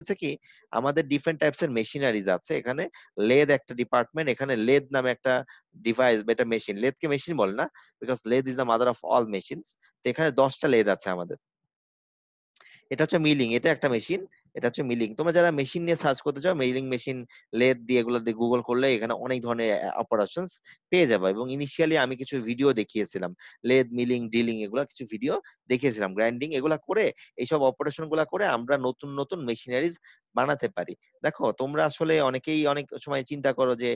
হচ্ছে কি আমাদের ডিফারেন্ট টাইপস এর মেশিনারিজ আছে। এখানে লেদ একটা ডিপার্টমেন্ট, এখানে লেদ নামে একটা ডিভাইস বা এটা মেশিন, লেদকে মেশিন বলে না because lathe is the mother of all machines. তো এখানে 10টা লেদ আছে আমাদের। এটা হচ্ছে মিলিং, এটা একটা মেশিন, এটা হচ্ছে মিলিং। তোমরা যারা মেশিন নিয়ে সার্চ করতে চাও, মিলিং মেশিন, লেদ দিয়ে এগুলো দিয়ে গুগল করলে এখানে অনেক ধরনের অপারেশনস পেয়ে যাবে। এবং ইনিশিয়ালি আমি কিছু ভিডিও দেখিয়েছিলাম, লেদ, মিলিং, ডিলিং, এগুলা কিছু ভিডিও দেখিয়েছিলাম। গ্রাইন্ডিং এগুলা করে, এইসব অপারেশন গুলা করে আমরা নতুন নতুন মেশিনারিজ বানাতে পারি। দেখো তোমরা আসলে অনেকেই অনেক সময় চিন্তা করো যে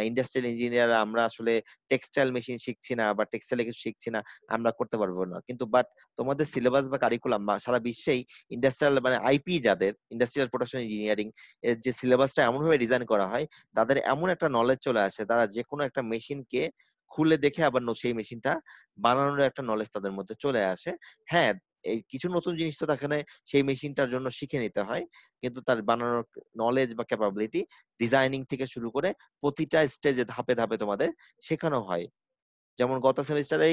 ইন্ডাস্ট্রিয়াল ইঞ্জিনিয়ার আমরা আসলে টেক্সটাইল মেশিন শিখছি না বা টেক্সটাইলে কিছু শিখছি না, আমরা করতে পারবো না। কিন্তু বাট তোমাদের সিলেবাস বা কারিকুলাম সারা বিশ্বেই ইন্ডাস্ট্রিয়াল মানে আইপি, যাদের ইন্ডাস্ট্রিয়াল প্রোডাকশন ইঞ্জিনিয়ারিং এর যে সিলেবাসটা এমন ভাবে ডিজাইন করা হয়, তাদের এমন একটা নলেজ চলে আসে, তারা যে কোনো একটা মেশিনকে খুলে দেখে আবার সেই মেশিনটা বানানোর একটা নলেজ তাদের মধ্যে চলে আসে। হ্যাঁ, এই কিছু নতুন জিনিস তো এখানে সেই মেশিনটার জন্য শিখে নিতে হয়, কিন্তু তার বানানোর নলেজ বা ক্যাপাবিলিটি, ডিজাইনিং থেকে শুরু করে প্রতিটা স্টেজে ধাপে ধাপে তোমাদের শেখানো হয়। যেমন গত সেমিস্টারে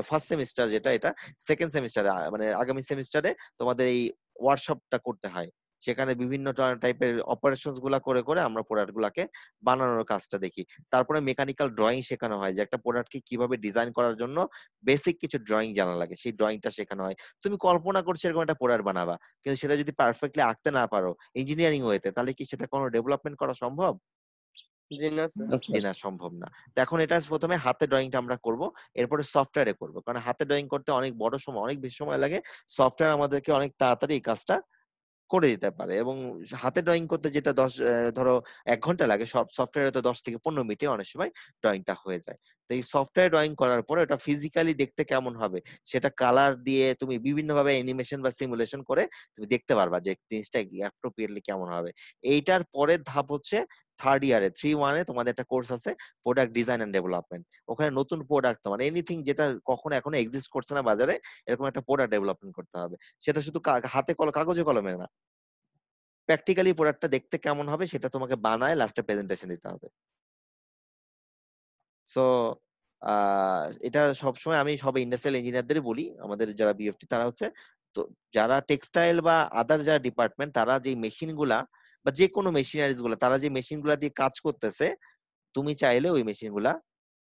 ফার্স্ট সেমিস্টার যেটা, এটা সেকেন্ড সেমিস্টারে মানে আগামী সেমিস্টারে তোমাদের এই ওয়ার্কশপটা করতে হয়। সেখানে বিভিন্ন টাইপের অপারেশনস গুলা করে করে আমরা প্রোডাক্ট গুলাকে বানানোর কাজটা দেখি। তারপরে মেকানিক্যাল ড্রয়িং শেখানো হয়, যে একটা প্রোডাক্টকে কিভাবে ডিজাইন করার জন্য বেসিক কিছু ড্রয়িং জানা লাগে, সেই ড্রয়িংটা শেখানো হয়। তুমি কল্পনা করছো এরকম একটা প্রোডাক্ট বানাবা, কিন্তু সেটা যদি পারফেক্টলি আঁকতে না পারো ইঞ্জিনিয়ারিং ওয়েতে, তাহলে কি সেটা কোনো ডেভেলপমেন্ট করা সম্ভব? জি না স্যার। জি না, সম্ভব না। তো এখন এটা প্রথমে হাতে ড্রয়িংটা আমরা করব, এরপরে সফটওয়্যারে করব, কারণ হাতে ড্রয়িং করতে অনেক বড় সময়, অনেক বেশি সময় লাগে। সফটওয়্যার আমাদেরকে অনেক তাড়াতাড়ি এই কাজটা করে দিতে পারে। এবং হাতে ড্রয়িং করতে যেটা ধরো 1 ঘন্টা লাগে, সব সফটওয়্যারে তো 10 থেকে 15 মিনিটে অনেক সময় ড্রয়িংটা হয়ে যায়। তো এই সফটওয়্যার ড্রয়িং করার পরে ওটা ফিজিক্যালি দেখতে কেমন হবে, সেটা কালার দিয়ে তুমি বিভিন্ন ভাবে অ্যানিমেশন বা সিমুলেশন করে তুমি দেখতে পারবা যে জিনিসটা অ্যাপ্রোপ্রিয়েটলি কেমন হবে। এইটার পরের ধাপ হচ্ছে থার্ড ইয়ারে 3-1-এ তোমাদের একটা কোর্স আছে, প্রোডাক্ট ডিজাইন এন্ড ডেভেলপমেন্ট। ওখানে নতুন প্রোডাক্ট, তোমার এনিথিং যেটা কখনো এখনো এক্সিস্ট করছে না বাজারে, এরকম একটা প্রোডাক্ট ডেভেলপমেন্ট করতে হবে। সেটা শুধু হাতে কাগজে কলমে না, প্র্যাকটিক্যালি প্রোডাক্টটা দেখতে কেমন হবে সেটা তোমাকে বানায় লাস্টে প্রেজেন্টেশন দিতে হবে। সো এটা সবসময় আমি সব ইন্ডাস্ট্রিয়াল ইঞ্জিনিয়ারদের বলি, আমাদের যারা বিএফটি তারা হচ্ছে, তো যারা টেক্সটাইল বা আদার যারা ডিপার্টমেন্ট, তারা যে মেশিন গুলা বা যে কোনো মেশিনারিজ গুলা, তারা যে মেশিন গুলা দিয়ে কাজ করতেছে, তুমি চাইলে ওই মেশিন গুলা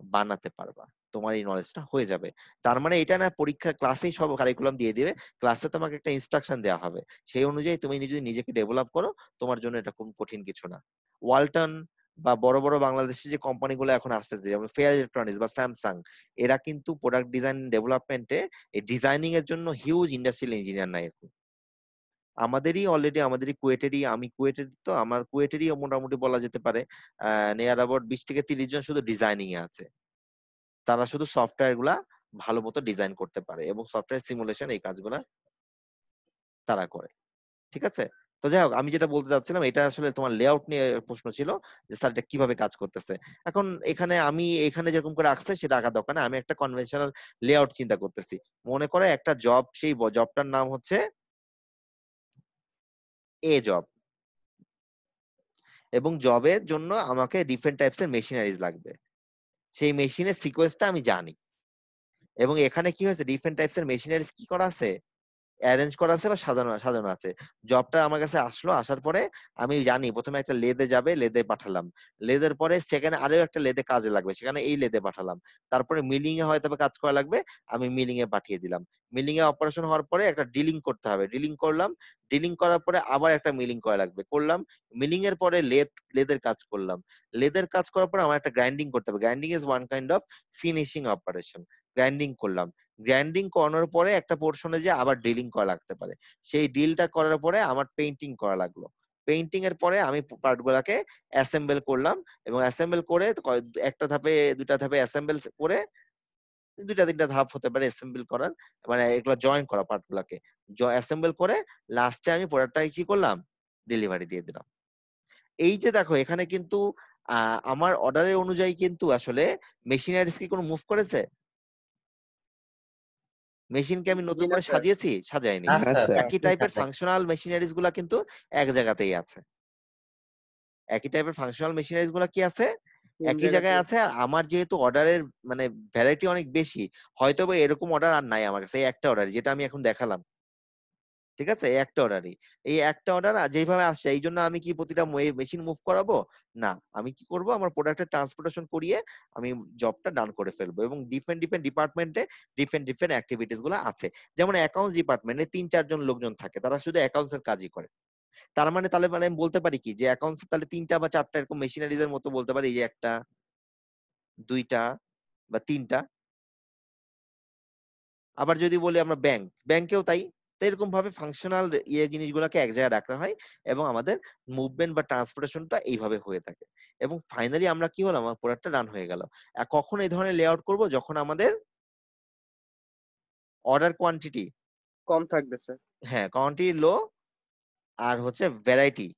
বানাতে পারবা, তোমার এই নলেজটা হয়ে যাবে। তার মানে এটা না পরীক্ষা ক্লাসেই সব কারিকুলাম দিয়ে দিবে, ক্লাসে তোমাকে একটা ইনস্ট্রাকশন দেওয়া হবে, সেই অনুযায়ী তুমি যদি নিজেকে ডেভেলপ করো, তোমার জন্য এটা খুব কঠিন কিছু না। ওয়ালটন বা বড় বড় বাংলাদেশি যে কোম্পানিগুলো এখন আসতেছে, যেমন ফেয়ার ইলেকট্রনিক্স বা স্যামসাং, এরা কিন্তু প্রোডাক্ট ডিজাইন ডেভেলপমেন্টে এই ডিজাইনিং এর জন্য হিউজ ইন্ডাস্ট্রিয়াল ইঞ্জিনিয়ার নাই এখন। আমাদেরই অলরেডি, আমাদেরই কুয়েটেরই, আমি কুয়েটের, তো আমার কুয়েটেরই মোটামুটি বলা যেতে পারে নিয়ার অ্যাবাউট 20 থেকে 30 জন শুধু ডিজাইনিং এ আছে। তারা শুধু সফটওয়্যার গুলা ভালো মতো ডিজাইন করতে পারে এবং সফটওয়্যার সিমুলেশন এই কাজগুলা তারা করে। ঠিক আছে? তো যাই হোক, আমি যেটা বলতে চাচ্ছিলাম, এটা আসলে তোমার লেআউট নিয়ে প্রশ্ন ছিল, যে স্যার এটা কিভাবে কাজ করতেছে। এখন এখানে আমি এখানে যেরকম করে আঁকছে সেটা আঁকার দরকার না, আমি একটা কনভেনশনাল লেআউট চিন্তা করতেছি। মনে করে একটা জব, সেই জবটার নাম হচ্ছে এ জব, এবং জবের জন্য আমাকে ডিফারেন্ট টাইপস এর মেশিনারিজ লাগবে। সেই মেশিনের সিকোয়েন্সটা আমি জানি, এবং এখানে কি হয়েছে, ডিফারেন্ট টাইপস এর মেশিনারিজ কি করা আছে, অ্যারেঞ্জ করা আছে বা সাজানো সাজানো আছে। জবটা আমার কাছে আসলো, আসার পরে আমি জানি প্রথমে একটা লেদে যাবে, লেদে পাঠালাম, লেদের পরে সেকেন্ড আরো একটা লেদে কাজে লাগবে, সেখানে এই লেদে পাঠালাম, তারপরে মিলিং এ হয়তো কাজ করা লাগবে, আমি মিলিং এ পাঠিয়ে দিলাম। মিলিং এ অপারেশন হওয়ার পরে একটা ডিলিং করতে হবে, ডিলিং করলাম, ডিলিং করার পরে আবার একটা মিলিং করা লাগবে, করলাম। মিলিং এর পরে লেদের কাজ করলাম, লেদের কাজ করার পরে আমার একটা গ্রাইন্ডিং করতে হবে, grinding is one kind of finishing operation. Grinding করলাম, গ্রাইন্ডিং করানোর পরে একটা পোর্শনে যে আবার ডিলিং করা লাগতে পারে, সেই ডিলটা করার পরে আমার পেইন্টিং করা লাগলো। পেইন্টিং এর পরে আমি পার্ট গুলাকে অ্যাসেম্বল করলাম, এবং অ্যাসেম্বল করে একটা ধাপে দুটা ধাপে অ্যাসেম্বল করে, 2-3টা ধাপ হতে পারে অ্যাসেম্বল করার, মানে এগুলো জয়েন করা পার্ট গুলাকে অ্যাসেম্বল করে লাস্টে আমি প্রোডাক্টটাকে কি করলাম, ডেলিভারি দিয়ে দিলাম। এই যে দেখো এখানে কিন্তু আমার অর্ডারের অনুযায়ী কিন্তু আসলে মেশিনারিজ কি কোনো মুভ করেছে? মেশিনকে আমি জি নতুন না করে স্যার। সাজিয়েছি? সাজাইনি। না আচ্ছা স্যার। একই টাইপের ফাংশনাল মেশিনারিজ গুলা কিন্তু এক জায়গাতেই আছে। একই টাইপের ফাংশনাল মেশিনারিজ গুলা কি আছে, কোন একই জায়গাতে? জায়গায় আছে। আর আমার যেহেতু অর্ডারের মানে ভ্যারাইটি অনেক বেশি, হয়তো বা এরকম অর্ডার আর নাই আমার কাছে, এই একটা অর্ডার যেটা আমি এখন দেখালাম, ঠিক আছে, এই একটা অর্ডারই। এই একটা অর্ডার যেভাবে আসছে এই জন্য আমি কি প্রতিটা মেশিন মুভ করাবো? না, আমি কি করব, আমার প্রোডাক্টের ট্রান্সপোর্টেশন করিয়ে আমি জবটা ডান করে ফেলবো। এবং ডিফারেন্ট ডিফারেন্ট ডিপার্টমেন্টে ডিফারেন্ট ডিফারেন্ট অ্যাক্টিভিটিস গুলো আছে। যেমন অ্যাকাউন্টস ডিপার্টমেন্টে 3-4 জন লোকজন থাকে, তারা শুধু অ্যাকাউন্টস এর কাজই করে। তার মানে তাহলে মানে আমি বলতে পারি কি যে অ্যাকাউন্টস তাহলে 3টা বা 4টা এরকম মেশিনারিজ এর মতো বলতে পারি, এই যে 1টা 2টা বা 3টা। আবার যদি বলি আমরা ব্যাংকেও তাই। তো এরকম ভাবে ফাংশনাল জিনিসগুলোকে এক জায়গায় রাখতে হয় এবং আমাদের মুভমেন্ট বা ট্রান্সপোর্টেশনটা এইভাবে হয়ে থাকে। এবং ফাইনালি আমরা কি হলাম, আমার প্রোডাক্টটা রান হয়ে গেল। আর কখন এই ধরনের লেআউট করব, যখন আমাদের অর্ডার কোয়ান্টিটি, কম থাকবে স্যার, হ্যাঁ কোয়ান্টিটি লো, আর হচ্ছে ভ্যারাইটি,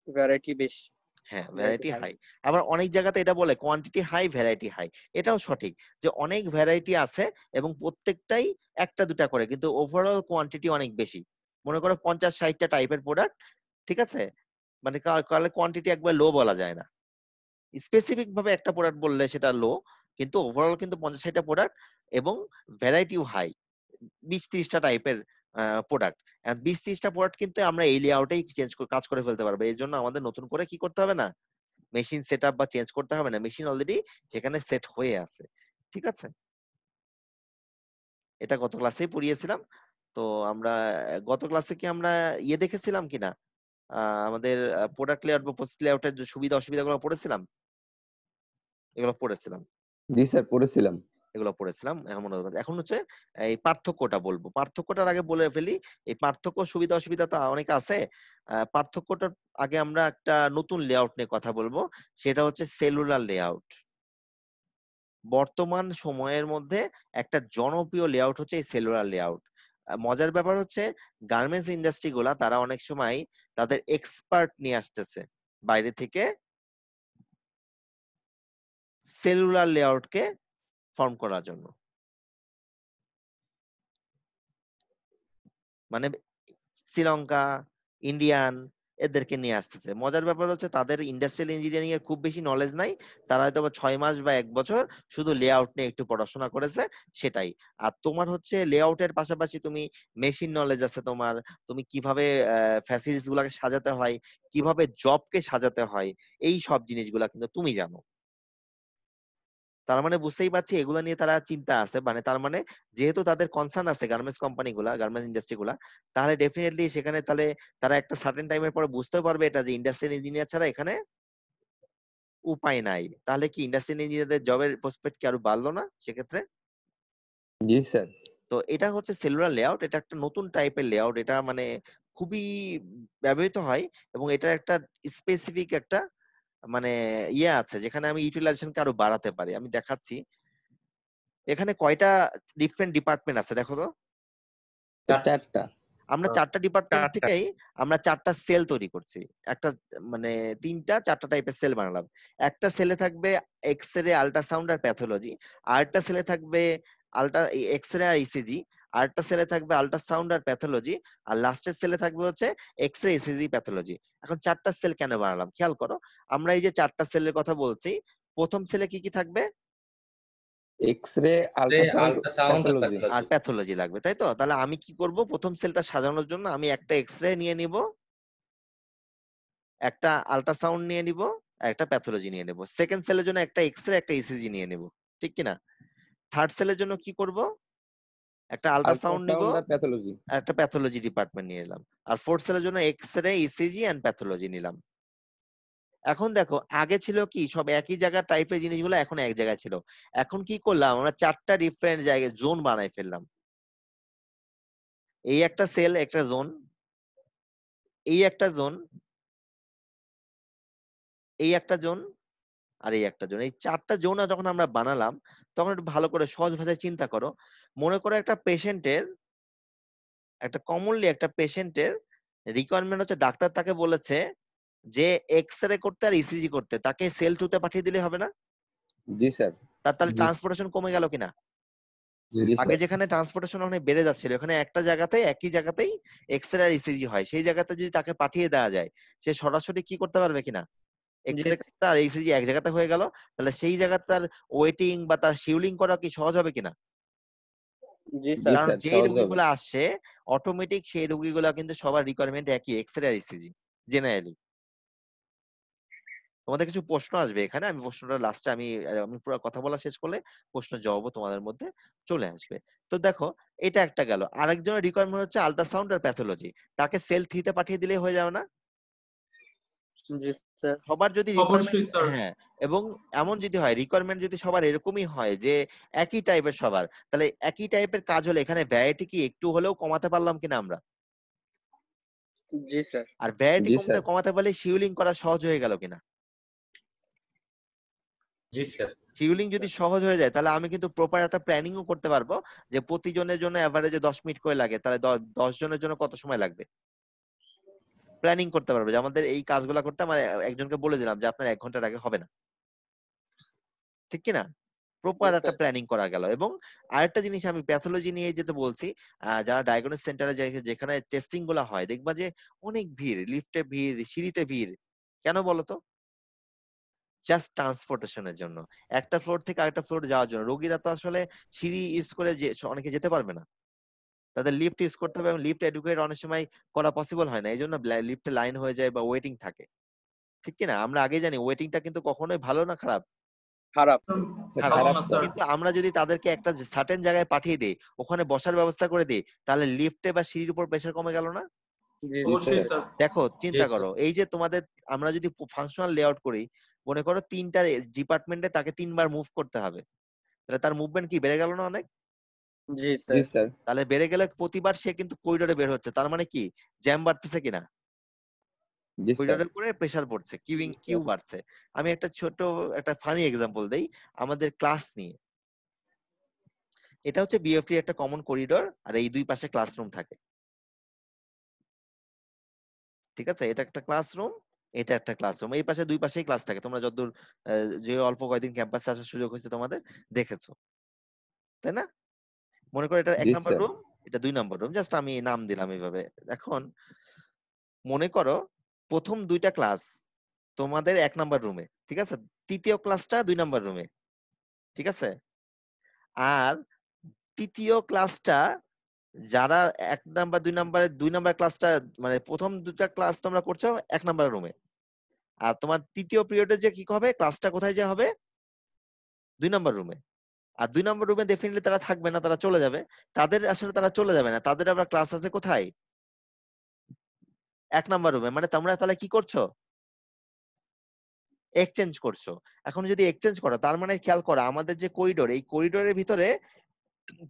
ভ্যারাইটি বেশি, হ্যাঁ ভ্যারাইটি ভ্যারাইটি হাই। হাই। আবার অনেক জায়গাতে এটা বলে কোয়ান্টিটি হাই ভ্যারাইটি হাই। এটাও সঠিক যে অনেক ভ্যারাইটি আছে এবং প্রত্যেকটাই একটা দুটা করে, কিন্তু ওভারঅল কোয়ান্টিটি অনেক বেশি। মনে করো 50-60টা টাইপের প্রোডাক্ট, ঠিক আছে, মানে কালে কোয়ান্টিটি একবার লো বলা যায় না। স্পেসিফিক ভাবে একটা প্রোডাক্ট বললে সেটা লো, কিন্তু ওভারঅল কিন্তু 50-60টা প্রোডাক্ট এবং ভ্যারাইটিও হাই, 20-30টা টাইপের প্রোডাক্ট। 20-30টা প্রোডাক্ট কিন্তু আমরা এই লেআউটেই কাজ করে ফেলতে পারবো। এর জন্য আমাদের নতুন করে কি করতে হবে না, মেশিন সেট আপ বা চেঞ্জ করতে হবে না, মেশিন অলরেডি সেখানে সেট হয়ে আছে। ঠিক আছে, এটা গত ক্লাসেই পড়িয়েছিলাম। তো আমরা গত ক্লাসে কি আমরা দেখেছিলাম কিনা, আমাদের প্রোডাক্ট লেআউট বা প্রসেস লেআউটের যে সুবিধা অসুবিধা গুলো পড়েছিলাম? এগুলো পড়েছিলাম, জি স্যার, পড়েছিলাম। এগুলো পড়েছিলাম। এখন মনে হচ্ছে, এখন হচ্ছে এই পার্থক্যটা বলবো। পার্থক্যটার আগে বলে ফেলি, এই পার্থক্য সুবিধা অসুবিধা তো অনেক আছে। পার্থক্যটার আগে আমরা একটা নতুন লেআউট নিয়ে কথা বলবো, সেটা হচ্ছে সেলুলার লেআউট। বর্তমান সময়ের মধ্যে একটা জনপ্রিয় লেআউট হচ্ছে এই সেলুলার লেআউট। মজার ব্যাপার হচ্ছে গার্মেন্টস ইন্ডাস্ট্রি গুলা তারা অনেক সময় তাদের এক্সপার্ট নিয়ে আসতেছে বাইরে থেকে সেলুলার লেআউটকে ফর্ম করার জন্য। মানে শ্রীলঙ্কা, ইন্ডিয়ান, এদেরকে নিয়ে আসতেছে। মজার ব্যাপার হচ্ছে তাদের ইন্ডাস্ট্রিয়াল ইঞ্জিনিয়ারিং এর খুব বেশি নলেজ নাই। তারা হয়তো 6 মাস বা 1 বছর শুধু লেআউট নিয়ে একটু পড়াশোনা করেছে, সেটাই। আর তোমার হচ্ছে লেআউটের পাশাপাশি তুমি মেশিন নলেজ আছে তোমার, তুমি কিভাবে ফ্যাসিলিটিস গুলাকে সাজাতে হয়, কিভাবে জবকে সাজাতে হয়, এই সব জিনিসগুলা কিন্তু তুমি জানো। তার মানে বুঝতেই পারছি এগুলা নিয়ে তারা চিন্তা আছে, মানে তার মানে যেহেতু তাদের কনসার্ন আছে গার্মেন্টস কোম্পানি গুলা, গার্মেন্টস ইন্ডাস্ট্রি গুলা, তাহলে ডেফিনেটলি সেখানে তাহলে তারা একটা সার্টেন টাইমের পরে বুঝতে পারবে এটা যে ইন্ডাস্ট্রিয়াল ইঞ্জিনিয়ার ছাড়া এখানে উপায় নাই। তাহলে কি ইন্ডাস্ট্রিয়াল ইঞ্জিনিয়ারদের জবের প্রসপেক্ট কি আরো বাড়লো না সেক্ষেত্রে? জি স্যার। তো এটা হচ্ছে সেলুলার লেআউট, এটা একটা নতুন টাইপের লেআউট। এটা মানে খুবই ব্যবহৃত হয় এবং এটা একটা স্পেসিফিক একটা মানে আছে যেখানে আমি ইউটিলাইজেশনকে আরো বাড়াতে পারি। আমি দেখাচ্ছি এখানে কয়টা ডিফারেন্ট ডিপার্টমেন্ট আছে দেখো তো। 4টা। আমরা 4টা ডিপার্টমেন্ট চারটা। থেকেই আমরা 4টা সেল তৈরি করছি। একটা মানে 3টা 4টা টাইপের সেল বানালাম। একটা সেলে থাকবে এক্স রে, আল্ট্রাসাউন্ড আর প্যাথোলজি। আরেকটা সেলে থাকবে এক্স রে আর ইসিজি। আরেকটা সেলে থাকবে আল্ট্রাসাউন্ড আর প্যাথোলজি। আর লাস্টের সেলে থাকবে হচ্ছে এক্স রে, ইসিজি, প্যাথোলজি। এখন 4টা সেল কেন বানালাম খেয়াল করো। আমরা এই যে 4টা সেলের কথা বলছি, প্রথম সেলে কি কি থাকবে? এক্স-রে, আল্ট্রাসাউন্ড, আল্ট্রাসাউন্ড আর প্যাথোলজি। আর প্যাথোলজি। প্যাথোলজি লাগবে, তাই তো? তাহলে আমি কি করব, প্রথম সেলটা সাজানোর জন্য আমি একটা এক্স রে নিয়ে নিব, একটা আল্ট্রাসাউন্ড নিয়ে নিব, আর একটা প্যাথোলজি নিয়ে নেব। সেকেন্ড সেলের জন্য একটা এক্স রে, একটা ইসিজি নিয়ে নেব, ঠিক কিনা? থার্ড সেলের জন্য কি করব, একটা আল্ট্রাসাউন্ড নিব, আল্ট্রাসাউন্ড আর প্যাথোলজি। আর একটা প্যাথোলজি ডিপার্টমেন্ট নিয়ে নিলাম। আর ফোর্থ সেলের জন্য X ray, ECG and pathology নিলাম। এখন দেখো আগে ছিল কি সব একই জায়গার টাইপের জিনিসগুলো এখন এক জায়গায় ছিল। এখন কি করলাম, আমরা 4টা ডিফারেন্ট জায়গায় জোন বানাই ফেললাম। এই একটা সেল একটা জোন, এই একটা জোন, এই একটা জোন, আর এই একটা জোন। এই 4টা জোন যখন আমরা বানালাম, তখন একটু ভালো করে সহজ ভাষায় চিন্তা করো। মনে করো একটা পেশেন্টের রিকোয়ারমেন্ট হচ্ছে ডাক্তার তাকে বলেছে যে এক্স রে করতে আর ইসিজি করতে, তাকে সেল 2 তে পাঠিয়ে দিলে হবে না? জি স্যার। তার তাহলে জি। ট্রান্সপোর্টেশন কমে গেল কিনা? জি আগে স্যার। যেখানে ট্রান্সপোর্টেশন অনেক বেড়ে যাচ্ছিল, এখানে একটা জায়গাতে একই জায়গাতেই এক্স রে আর ইসিজি হয়, সেই জায়গাতে যদি তাকে পাঠিয়ে দেওয়া যায়, সে সরাসরি কি করতে পারবে কিনা, এক্স জি রে আর ইসিজি এক জায়গাতে হয়ে গেল, তাহলে সেই জায়গায় তার ওয়েটিং বা তার শিউলিং করা কি সহজ হবে কিনা? জি জি স্যার। কারণ স্যার যে সহজভাবে রোগীগুলো আসছে অটোমেটিক সেই রোগীগুলো কিন্তু সবার রিকোয়ারমেন্ট একই, এক্সরে আর ইসিজি জেনারেলি। তোমাদের কিছু প্রশ্ন আসবে এখানে, আমি প্রশ্নটা লাস্টে আমি পুরো কথা বলা শেষ করলে প্রশ্ন জবাবও তোমাদের মধ্যে চলে আসবে। তো দেখো এটা একটা গেল। আরেকজনের রিকোয়ারমেন্ট হচ্ছে আল্ট্রাসাউন্ড আর প্যাথোলজি, তাকে সেল থ্রিতে পাঠিয়ে দিলেই হয়ে যাবে না? জি স্যার। সবার যদি রিকোয়ারমেন্ট, অবশ্যই স্যার। হ্যাঁ, এবং এমন যদি হয় রিকোয়ারমেন্ট যদি সবার এরকমই হয় যে একই টাইপের সবার, তাহলে একই টাইপের কাজ হলে এখানে ভ্যারাইটি কি একটু হলেও কমাতে পারলাম কিনা আমরা? জি স্যার। আর ভ্যারাইটি জি স্যার কমাতে পারলে শিডিউলিং করা সহজ হয়ে গেল কিনা? জি স্যার। শিডিউলিং যদি সহজ হয়ে যায় তাহলে আমি কিন্তু প্রপার একটা প্ল্যানিং ও করতে পারবো যে প্রতিজনের জন্য এভারেজে 10 মিনিট করে লাগে, তাহলে 10 জনের জন্য কত সময় লাগবে প্ল্যানিং করতে পারবো যে আমাদের এই কাজগুলো করতে আমার একজনকে বলে দিলাম যে আপনার 1 ঘন্টার আগে হবে না, ঠিক কিনা? প্রপার জি একটা স্যার। প্ল্যানিং করা গেল। এবং আরেকটা জিনিস আমি প্যাথোলজি নিয়ে যেতে বলছি, যারা ডায়াগনোস সেন্টারে যেখানে টেস্টিং গুলা হয় দেখবা যে অনেক ভিড়, লিফটে ভিড়, সিঁড়িতে ভিড়। কেন বলতো? জাস্ট ট্রান্সপোর্টেশনের জন্য, একটা ফ্লোর থেকে আরেকটা ফ্লোর যাওয়ার জন্য। রোগীরা তো আসলে সিঁড়ি ইউজ করে যে অনেকে যেতে পারবে না, তাদের লিফট ইউজ করতে হবে, এবং লিফট এডুকেট অনেক সময় করা পসিবল হয় না, এই জন্য লিফটে লাইন হয়ে যায় বা ওয়েটিং থাকে, ঠিক কিনা? আমরা আগে জানি ওয়েটিংটা কিন্তু কখনোই ভালো না খারাপ? খারাপ। খারাপ। ভালো খারাপ না স্যার স্যার। কিন্তু আমরা যদি তাদেরকে একটা সার্টেন জায়গায় পাঠিয়ে দিই, ওখানে বসার ব্যবস্থা করে দিই, তাহলে লিফটে বা সিঁড়ির উপর প্রেশার কমে গেল না? জি জি অবশ্যই স্যার স্যার। দেখো জি চিন্তা স্যার। করো, এই যে তোমাদের আমরা যদি ফাংশনাল লেআউট করি, মনে করো 3টা ডিপার্টমেন্টে তাকে 3বার মুভ করতে হবে, তাহলে তার মুভমেন্ট কি বেড়ে গেল না অনেক? জি জি স্যার। স্যার তাহলে বেড়ে গেলে প্রতিবার সে কিন্তু করিডোরে বের হচ্ছে, তার মানে কি জ্যাম বাড়তেছে কিনা? জি স্যার করিডোরের উপরে প্রেসার পড়ছে, কিউ বাড়ছে। আমি একটা ফানি এক্সাম্পল দেই আমাদের ক্লাস নিয়ে। এটা হচ্ছে বিএফটি একটা কমন করিডোর, আর এই দুই পাশে ক্লাসরুম থাকে, ঠিক আছে? এটা একটা ক্লাসরুম, এটা একটা ক্লাসরুম, এই পাশে দুই পাশেই ক্লাস থাকে। তোমরা যতদূর যে অল্প কয়েকদিন ক্যাম্পাসে আসার সুযোগ হয়েছে তোমাদের, দেখেছো তাই না? মনে করো এটা এক জি নাম্বার স্যার রুম, এটা 2 নম্বর রুম, জাস্ট আমি নাম দিলাম এইভাবে। এখন মনে করো প্রথম 2টা ক্লাস তোমাদের 1 নাম্বার রুমে, ঠিক আছে? তৃতীয় ক্লাসটা 2 নাম্বার রুমে, ঠিক আছে? আর তৃতীয় ক্লাসটা যারা 1 নাম্বার 2 নাম্বারের 2 নাম্বার ক্লাসটা, মানে প্রথম 2টা ক্লাস তোমরা করছো 1 নাম্বার রুমে, আর তোমার তৃতীয় পিরিয়ডে যে কি হবে ক্লাসটা কোথায় যে হবে 2 নাম্বার রুমে। আর 2 নাম্বার রুমে ডেফিনেটলি তারা থাকবে না, তারা চলে যাবে। তাদের আসলে তারা চলে যাবে না, তাদের আবার ক্লাস আছে কোথায়? 1 নাম্বার রুমে। মানে তোমরা তাহলে কি করছো? এক্সচেঞ্জ করছো। এখন যদি এক্সচেঞ্জ করো তার মানে খেয়াল করো আমাদের যে করিডোর, এই করিডোরের ভিতরে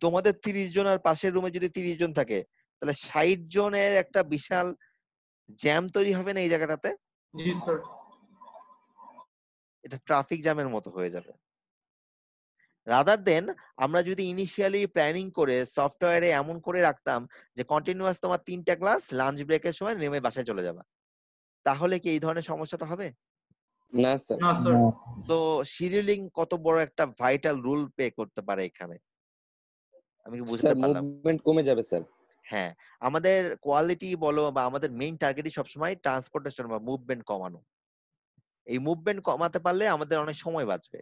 তোমাদের 30 জন আর পাশের রুমে যদি 30 জন থাকে, তাহলে 60 জনের একটা বিশাল জ্যাম তৈরি হবে না এই জায়গাটাতে? জি স্যার। এটা ট্রাফিক জ্যামের মতো হয়ে যাবে। রাদার দেন আমরা যদি ইনিশিয়ালি প্ল্যানিং করে সফটওয়্যারে এমন করে রাখতাম যে কন্টিনিউয়াস তোমার 3টা ক্লাস, লাঞ্চ ব্রেকের সময় নেমে বাসায় চলে যাবা, তাহলে কি এই ধরনের সমস্যাটা হবে? না স্যার না স্যার। তো শিডিউলিং কত বড় একটা ভাইটাল রোল প্লে করতে পারে এখানে, আমি কি বুঝাতে স্যার পারলাম? মুভমেন্ট কমে যাবে স্যার হ্যাঁ, আমাদের কোয়ালিটি বলো বা আমাদের মেইন টার্গেটই সবসময় ট্রান্সপোর্টেশন বা মুভমেন্ট কমানো। এই মুভমেন্ট কমাতে পারলে আমাদের অনেক সময় বাঁচবে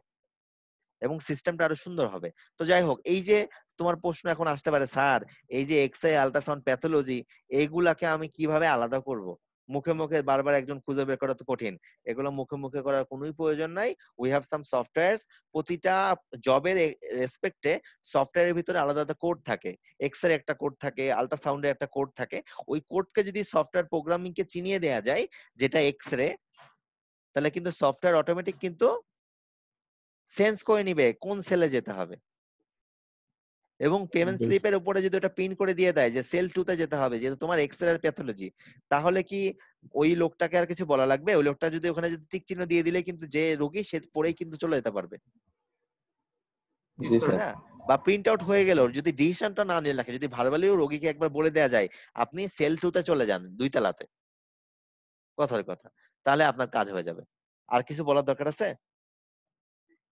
এবং সিস্টেমটা আরো সুন্দর হবে। তো যাই হোক, এই যে তোমার প্রশ্ন এখন আসতে পারে, স্যার এই যে এক্সরে, আল্ট্রাসাউন্ড, প্যাথোলজি, এইগুলাকে আমি কিভাবে আলাদা করব? মুখে মুখে বারবার একজন খুঁজে বের করা তো কঠিন। এগুলো মুখে মুখে করার কোনোই প্রয়োজন নাই। We have some softwares. প্রতিটা জবের রেসপেক্টে সফটওয়্যারের ভিতরে আলাদা আলাদা কোড থাকে। এক্সরে একটা কোড থাকে, আল্ট্রাসাউন্ডের একটা কোড থাকে। ওই কোডকে যদি সফটওয়্যার প্রোগ্রামিং কে চিনিয়ে দেয়া যায় যেটা এক্সরে, তাহলে কিন্তু সফটওয়্যার অটোমেটিক কিন্তু সেন্স করে নিবে কোন সেলে যেতে হবে। এবং পেমেন্ট স্লিপের উপরে যদি ওটা প্রিন্ট করে দিয়ে দেয় যে সেল 2 তে যেতে হবে, যেহেতু তোমার এক্সরে আর প্যাথোলজি, তাহলে কি ওই লোকটাকে আর কিছু বলা লাগবে? ওই লোকটা যদি ওখানে যদি টিক চিহ্ন দিয়ে দিলে কিন্তু যে রোগী সে পড়েই কিন্তু চলে যেতে পারবে, জি জি স্যার। স্যার হ্যাঁ? বা প্রিন্ট আউট হয়ে গেল, যদি ডিসিশনটা না নিয়ে রাখে, যদি ভার্বালিও রোগীকে একবার বলে দেয়া যায় আপনি সেল 2 তে চলে যান 2 তলাতে, কথার কথা, তাহলে আপনার কাজ হয়ে যাবে। আর কিছু বলার দরকার আছে?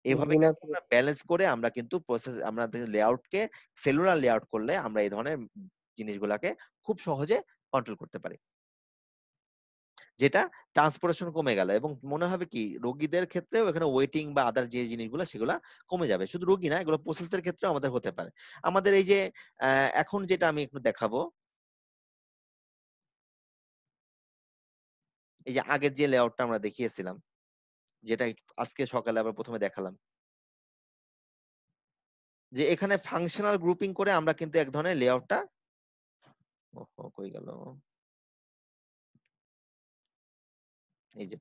এভাবে জি না কিন্তু স্যার। আমরা ব্যালেন্স করে আমরা কিন্তু প্রসেস, আমরা লেআউটকে সেলুলার লেআউট করলে আমরা এই ধরনের জিনিসগুলাকে খুব সহজে কন্ট্রোল করতে পারি। যেটা ট্রান্সপোর্টেশন কমে গেল এবং মনে হবে কি রোগীদের ক্ষেত্রেও এখানে ওয়েটিং বা আদার যে জিনিসগুলো সেগুলো কমে যাবে। শুধু রোগী না, এগুলো প্রসেসের ক্ষেত্রেও আমাদের হতে পারে। আমাদের এই যে এখন যেটা আমি একটু দেখাবো, এই যে আগের যে লেআউটটা আমরা দেখিয়েছিলাম, যেটা আজকে সকালে আবার প্রথমে দেখালাম, যে এখানে ফাংশনাল গ্রুপিং করে আমরা কিন্তু এক ধরনের লেআউটটা, ওহো কই গেল, এই যে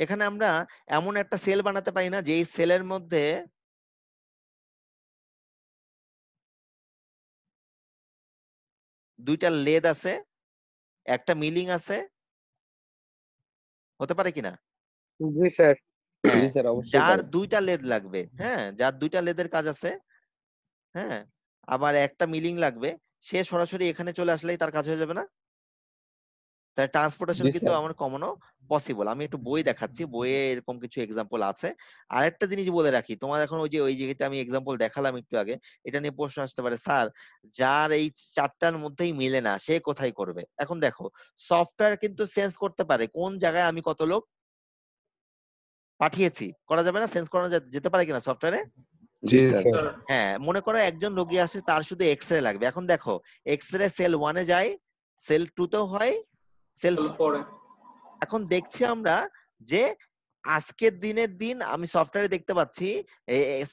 এখানে আমরা এমন একটা সেল বানাতে পারি না যেই সেলের মধ্যে দুইটা লেদ আছে, একটা মিলিং আছে, হতে পারে কিনা? জি স্যার। হ্যাঁ, জি স্যার, অবশ্যই যার পারে। দুইটা লেদ লাগবে, হ্যাঁ যার দুইটা লেদের কাজ আছে, হ্যাঁ আবার একটা মিলিং লাগবে, সে সরাসরি এখানে চলে আসলেই তার কাজ হয়ে যাবে না? তাই ট্রান্সপোর্টেশন জি কিন্তু স্যার। আমার কমানো পসিবল। আমি একটু বই দেখাচ্ছি, বইয়ে এরকম কিছু এক্সাম্পল আছে। আরেকটা জিনিস বলে রাখি, তোমার এখন ওই যেটা আমি এক্সাম্পল দেখালাম একটু আগে, এটা নিয়ে প্রশ্ন আসতে পারে, স্যার যার এই চারটার মধ্যেই মিলে না সে কোথায় করবে? এখন দেখো, সফটওয়্যার কিন্তু সেন্স করতে পারে কোন জায়গায় আমি কত লোক পাঠিয়েছি, করা যাবে না? সেন্স করানো যেতে পারে কিনা সফটওয়্যারে? জি জি স্যার। স্যার। স্যার হ্যাঁ, মনে করো একজন রোগী আসে, তার শুধু এক্সরে লাগবে। এখন দেখো, এক্সরে সেল 1-এ যায়, সেল 2-তেও হয়, সেল, সেল পরে এখন দেখছি আমরা যে আজকের দিনের দিন আমি সফটওয়্যারে দেখতে পাচ্ছি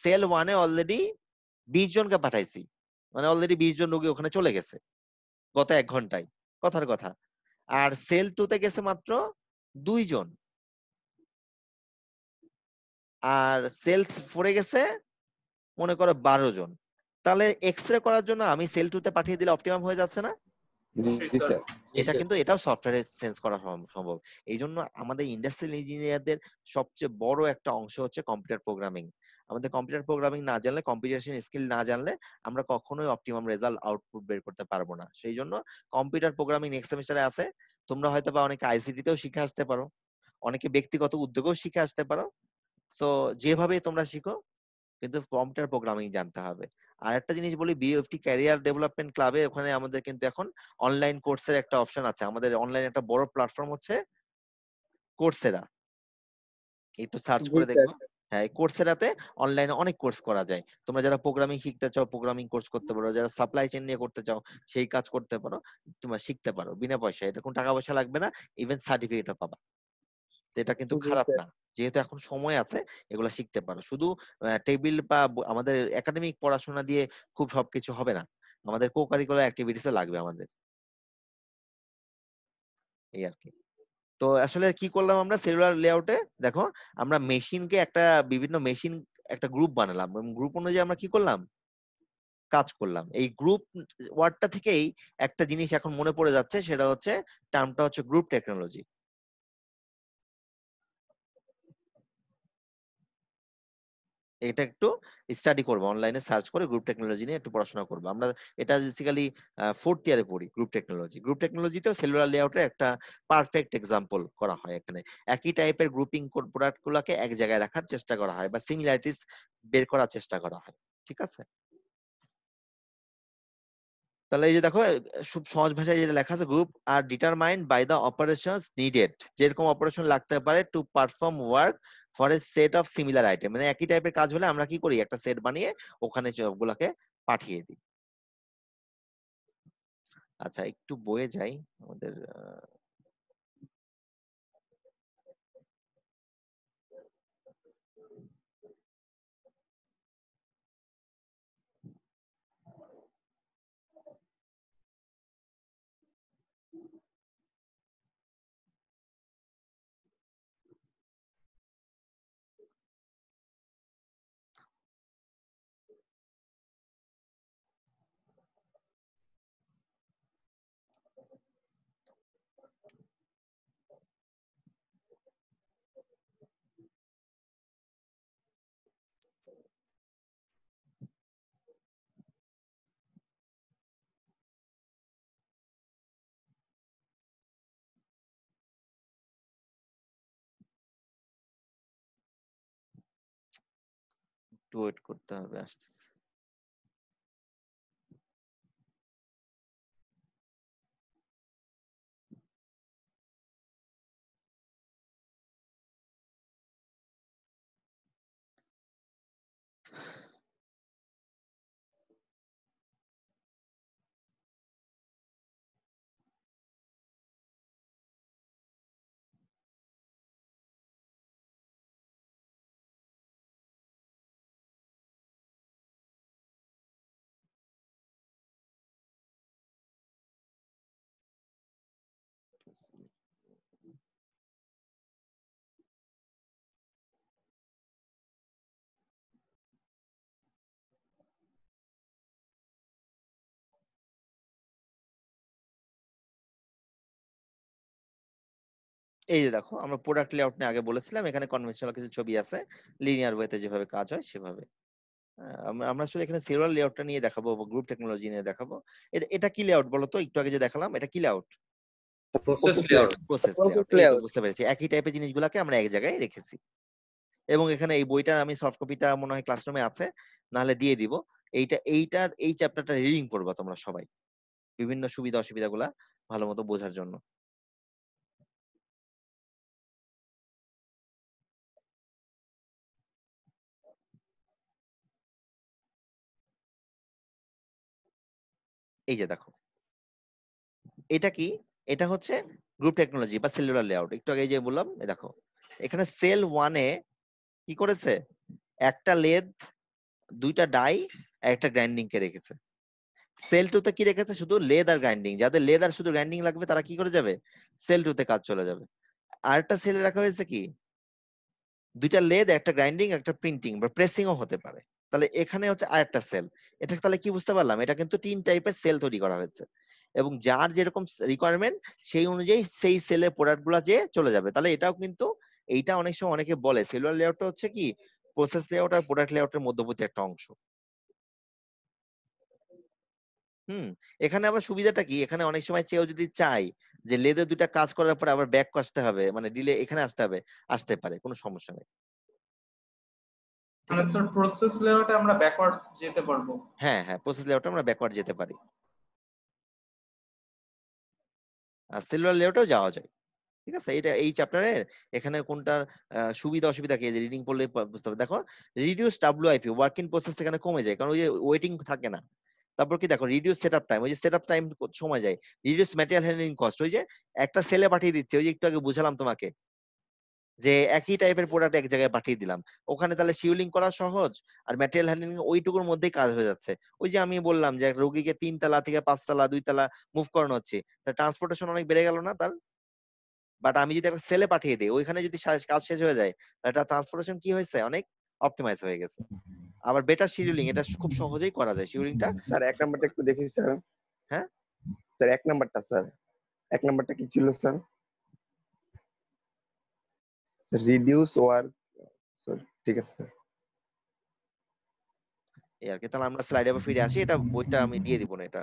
সেল 1-এ অলরেডি 20 জনকে পাঠাইছি, মানে অলরেডি 20 জন রোগী ওখানে চলে গেছে গত 1 ঘন্টায়, কথার কথা। আর সেল 2-তে গেছে মাত্র 2 জন, আর সেল 4-এ গেছে মনে করো 12 জন। তাহলে এক্সরে করার জন্য আমি সেল 2-তে পাঠিয়ে দিলে অপটিমাম হয়ে যাচ্ছে না? জি স্যার। এটা কিন্তু এটাও সফটওয়্যারে সেন্স করা সম্ভব। এই জন্য আমাদের ইন্ডাস্ট্রিয়াল ইঞ্জিনিয়ারদের সবচেয়ে বড় একটা অংশ হচ্ছে কম্পিউটার প্রোগ্রামিং। আমাদের কম্পিউটার প্রোগ্রামিং না জানলে, কম্পিউটেশন স্কিল না জানলে আমরা কখনোই অপটিমাম রেজাল্ট আউটপুট বের করতে পারবো না। সেই জন্য কম্পিউটার প্রোগ্রামিং নেক্সট সেমিস্টারে আছে। তোমরা হয়তো বা অনেকে আইসিটি তেও শিখে আসতে পারো, অনেকে ব্যক্তিগত উদ্যোগেও শিখে আসতে পারো। সো যেভাবে তোমরা শিখো, কিন্তু কম্পিউটার প্রোগ্রামিং জানতে হবে। আর একটা জিনিস বলি, বিএফটি ক্যারিয়ার ডেভেলপমেন্ট ক্লাবে ওখানে আমাদের কিন্তু এখন অনলাইন কোর্সের একটা অপশন আছে। আমাদের অনলাইন একটা বড় প্ল্যাটফর্ম হচ্ছে কোর্সেরা, একটু সার্চ জি করে স্যার। দেখবো। হ্যাঁ, এই কোর্সেরাতে অনলাইনে অনেক কোর্স করা যায়। তোমরা যারা প্রোগ্রামিং শিখতে চাও প্রোগ্রামিং কোর্স করতে পারো, যারা সাপ্লাই চেইন নিয়ে করতে চাও সেই কাজ করতে পারো, তোমরা শিখতে পারো বিনা পয়সায়। এটা কোনো টাকা পয়সা লাগবে না, ইভেন সার্টিফিকেটও পাবা। তো এটা কিন্তু জি খারাপ স্যার। না, যেহেতু এখন সময় আছে এগুলা শিখতে পারো। শুধু টেবিল বা আমাদের একাডেমিক পড়াশোনা দিয়ে খুব সবকিছু হবে না, আমাদের কো কারিকুলার অ্যাক্টিভিটিসও লাগবে আমাদের, এই আর কি। তো আসলে কি করলাম আমরা সেলুলার লেআউটে, দেখো আমরা মেশিনকে একটা, বিভিন্ন মেশিন একটা গ্রুপ বানালাম এবং গ্রুপ অনুযায়ী আমরা কি করলাম, কাজ করলাম। এই গ্রুপ ওয়ার্ডটা থেকেই একটা জিনিস এখন মনে পড়ে যাচ্ছে, সেটা হচ্ছে টার্মটা হচ্ছে গ্রুপ টেকনোলজি। এটা একটু স্টাডি করবো, অনলাইনে সার্চ করে গ্রুপ টেকনোলজি নিয়ে একটু পড়াশোনা করবো আমরা। এটা বেসিক্যালি 4th ইয়ারে পড়ি গ্রুপ টেকনোলজি। গ্রুপ টেকনোলজিতেও সেলুলার লেআউটের একটা পারফেক্ট এক্সাম্পল করা হয়। এখানে একই টাইপের গ্রুপিং প্রোডাক্ট গুলাকে এক জায়গায় রাখার চেষ্টা করা হয় বা সিমিলারিটিস বের করার চেষ্টা করা হয়। ঠিক আছে, তাহলে এই যে দেখো, খুব সহজ ভাষায় যেটা লেখা আছে, group are determined by the operations needed, যেরকম অপারেশন লাগতে পারে to perform work for a set of similar item. মানে একই টাইপের কাজ হলে আমরা কি করি, একটা সেট বানিয়ে ওখানে সবগুলাকে পাঠিয়ে দিই। আচ্ছা একটু বয়ে যাই আমাদের, একটু ওয়েট করতে হবে, আসতেছে। এই যে দেখো আমরা প্রোডাক্ট লেআউট নিয়ে আগে বলেছিলাম, এখানে কনভেনশনাল কিছু ছবি আছে, লিনিয়ার ওয়েতে যেভাবে কাজ হয় সেভাবে। আমরা আমরা আসলে এখানে সেলুলার লেআউটটা নিয়ে দেখাবো, গ্রুপ টেকনোলজি নিয়ে দেখাবো। এটা কি লেআউট বলো তো, একটু আগে যে দেখালাম এটা কি layout? Process layout. Process Process layout. এই তো layout। বুঝতে পেরেছি, একই টাইপের জিনিসগুলোকে আমরা এক জায়গায় রেখেছি। এবং এখানে এই বইটার আমি সফট কপিটা মনে হয় ক্লাসরুমে আছে, নাহলে দিয়ে দিব। এইটার এই চ্যাপ্টারটা রিডিং করবা তোমরা সবাই, বিভিন্ন সুবিধা অসুবিধাগুলা ভালো মতো বোঝার জন্য। এই যে দেখো এটা কি, এটা হচ্ছে গ্রুপ টেকনোলজি বা সেলুলার লেআউট। একটু আগে যে বললাম, দেখো এখানে সেল 1-এ কি করেছে, একটা লেদ, দুইটা ডাই, একটা গ্রাইন্ডিং কে রেখেছে। সেল 2-তে কি রেখেছে, শুধু লেদ আর গ্রাইন্ডিং। যাদের লেদ আর শুধু গ্রাইন্ডিং লাগবে তারা কি করে যাবে, সেল 2-তে কাজ চলে যাবে। আরেকটা সেলে রাখা হয়েছে কি, দুইটা লেদ, একটা গ্রাইন্ডিং, একটা প্রিন্টিং বা প্রেসিংও হতে পারে। তাহলে এখানে হচ্ছে আরেকটা সেল। এটা তাহলে কি বুঝতে পারলাম, এটা কিন্তু 3 টাইপের সেল তৈরি করা হয়েছে, এবং যার যেরকম রিকোয়ারমেন্ট সেই অনুযায়ী সেই সেলে প্রোডাক্ট গুলা যে চলে যাবে। তাহলে এটাও কিন্তু, এইটা অনেক সময় অনেকে বলে সেলুলার লেআউটটা হচ্ছে কি প্রসেস লেআউট আর প্রোডাক্ট লেআউটের মধ্যবর্তী একটা অংশ। এখানে আবার সুবিধাটা কি, এখানে অনেক সময় কেউ যদি চাই যে লেদে দুটা কাজ করার পর আবার ব্যাক আসতে হবে, মানে ডিলে এখানে আসতে হবে, আসতে পারে, কোনো সমস্যা নেই। ঠিক মানে আছে, স্যার প্রসেস লেআউটে আমরা ব্যাকওয়ার্ডস যেতে পারবো। হ্যাঁ হ্যাঁ, প্রসেস লেআউটে আমরা ব্যাকওয়ার্ড যেতে পারি, আর সেলুলার লেআউটেও যাওয়া যায়। ঠিক আছে, এটা এই চ্যাপ্টারের এখানে কোনটার সুবিধা অসুবিধা কি রিডিং করলে বুঝতে হবে। দেখো রিডিউস ডাব্লিউআইপি, ওয়ার্ক ইন প্রসেস এখানে কমে যায়, কারণ ওই যে ওয়েটিং থাকে না। তারপর কি দেখো রিডিউস সেটআপ টাইম, ওই যে সেটআপ টাইম সময় যায়। রিডিউস ম্যাটেরিয়াল হ্যান্ডলিং কস্ট, ওই যে একটা সেলে পাঠিয়ে দিচ্ছে, ওই যে একটু আগে বুঝালাম তোমাকে যে একই টাইপের প্রোডাক্ট এক জায়গায় পাঠিয়ে দিলাম, ওখানে তাহলে শিউলিং করা সহজ, আর ম্যাটেরিয়াল হ্যান্ডলিং ওইটুকুর মধ্যেই কাজ হয়ে যাচ্ছে। ওই যে আমি বললাম যে রোগীকে 3 তলা থেকে 5 তলা 2 তলা মুভ করানো হচ্ছে, ট্রান্সপোর্টেশন অনেক বেড়ে গেল না তার। বাট আমি যদি একটা সেলে পাঠিয়ে দিই, ওইখানে যদি কাজ শেষ হয়ে যায়, এটা ট্রান্সপোর্টেশন কি হয়েছে, অনেক অপটিমাইজ হয়ে গেছে। আবার বেটার শিডিউলিং, এটা খুব সহজেই করা যায় শিডিউলিংটা। স্যার 1 নাম্বারটা একটু দেখি স্যার। হ্যাঁ স্যার 1 নাম্বারটা স্যার, 1 নাম্বারটা কি ছিল স্যার? রিডিউস ওয়ার্ক, স্যার ঠিক আছে স্যার। এই আর কি। তাহলে আমরা স্লাইডে আবার ফিরে আসি, এটা বইটা আমি দিয়ে দিব না এটা।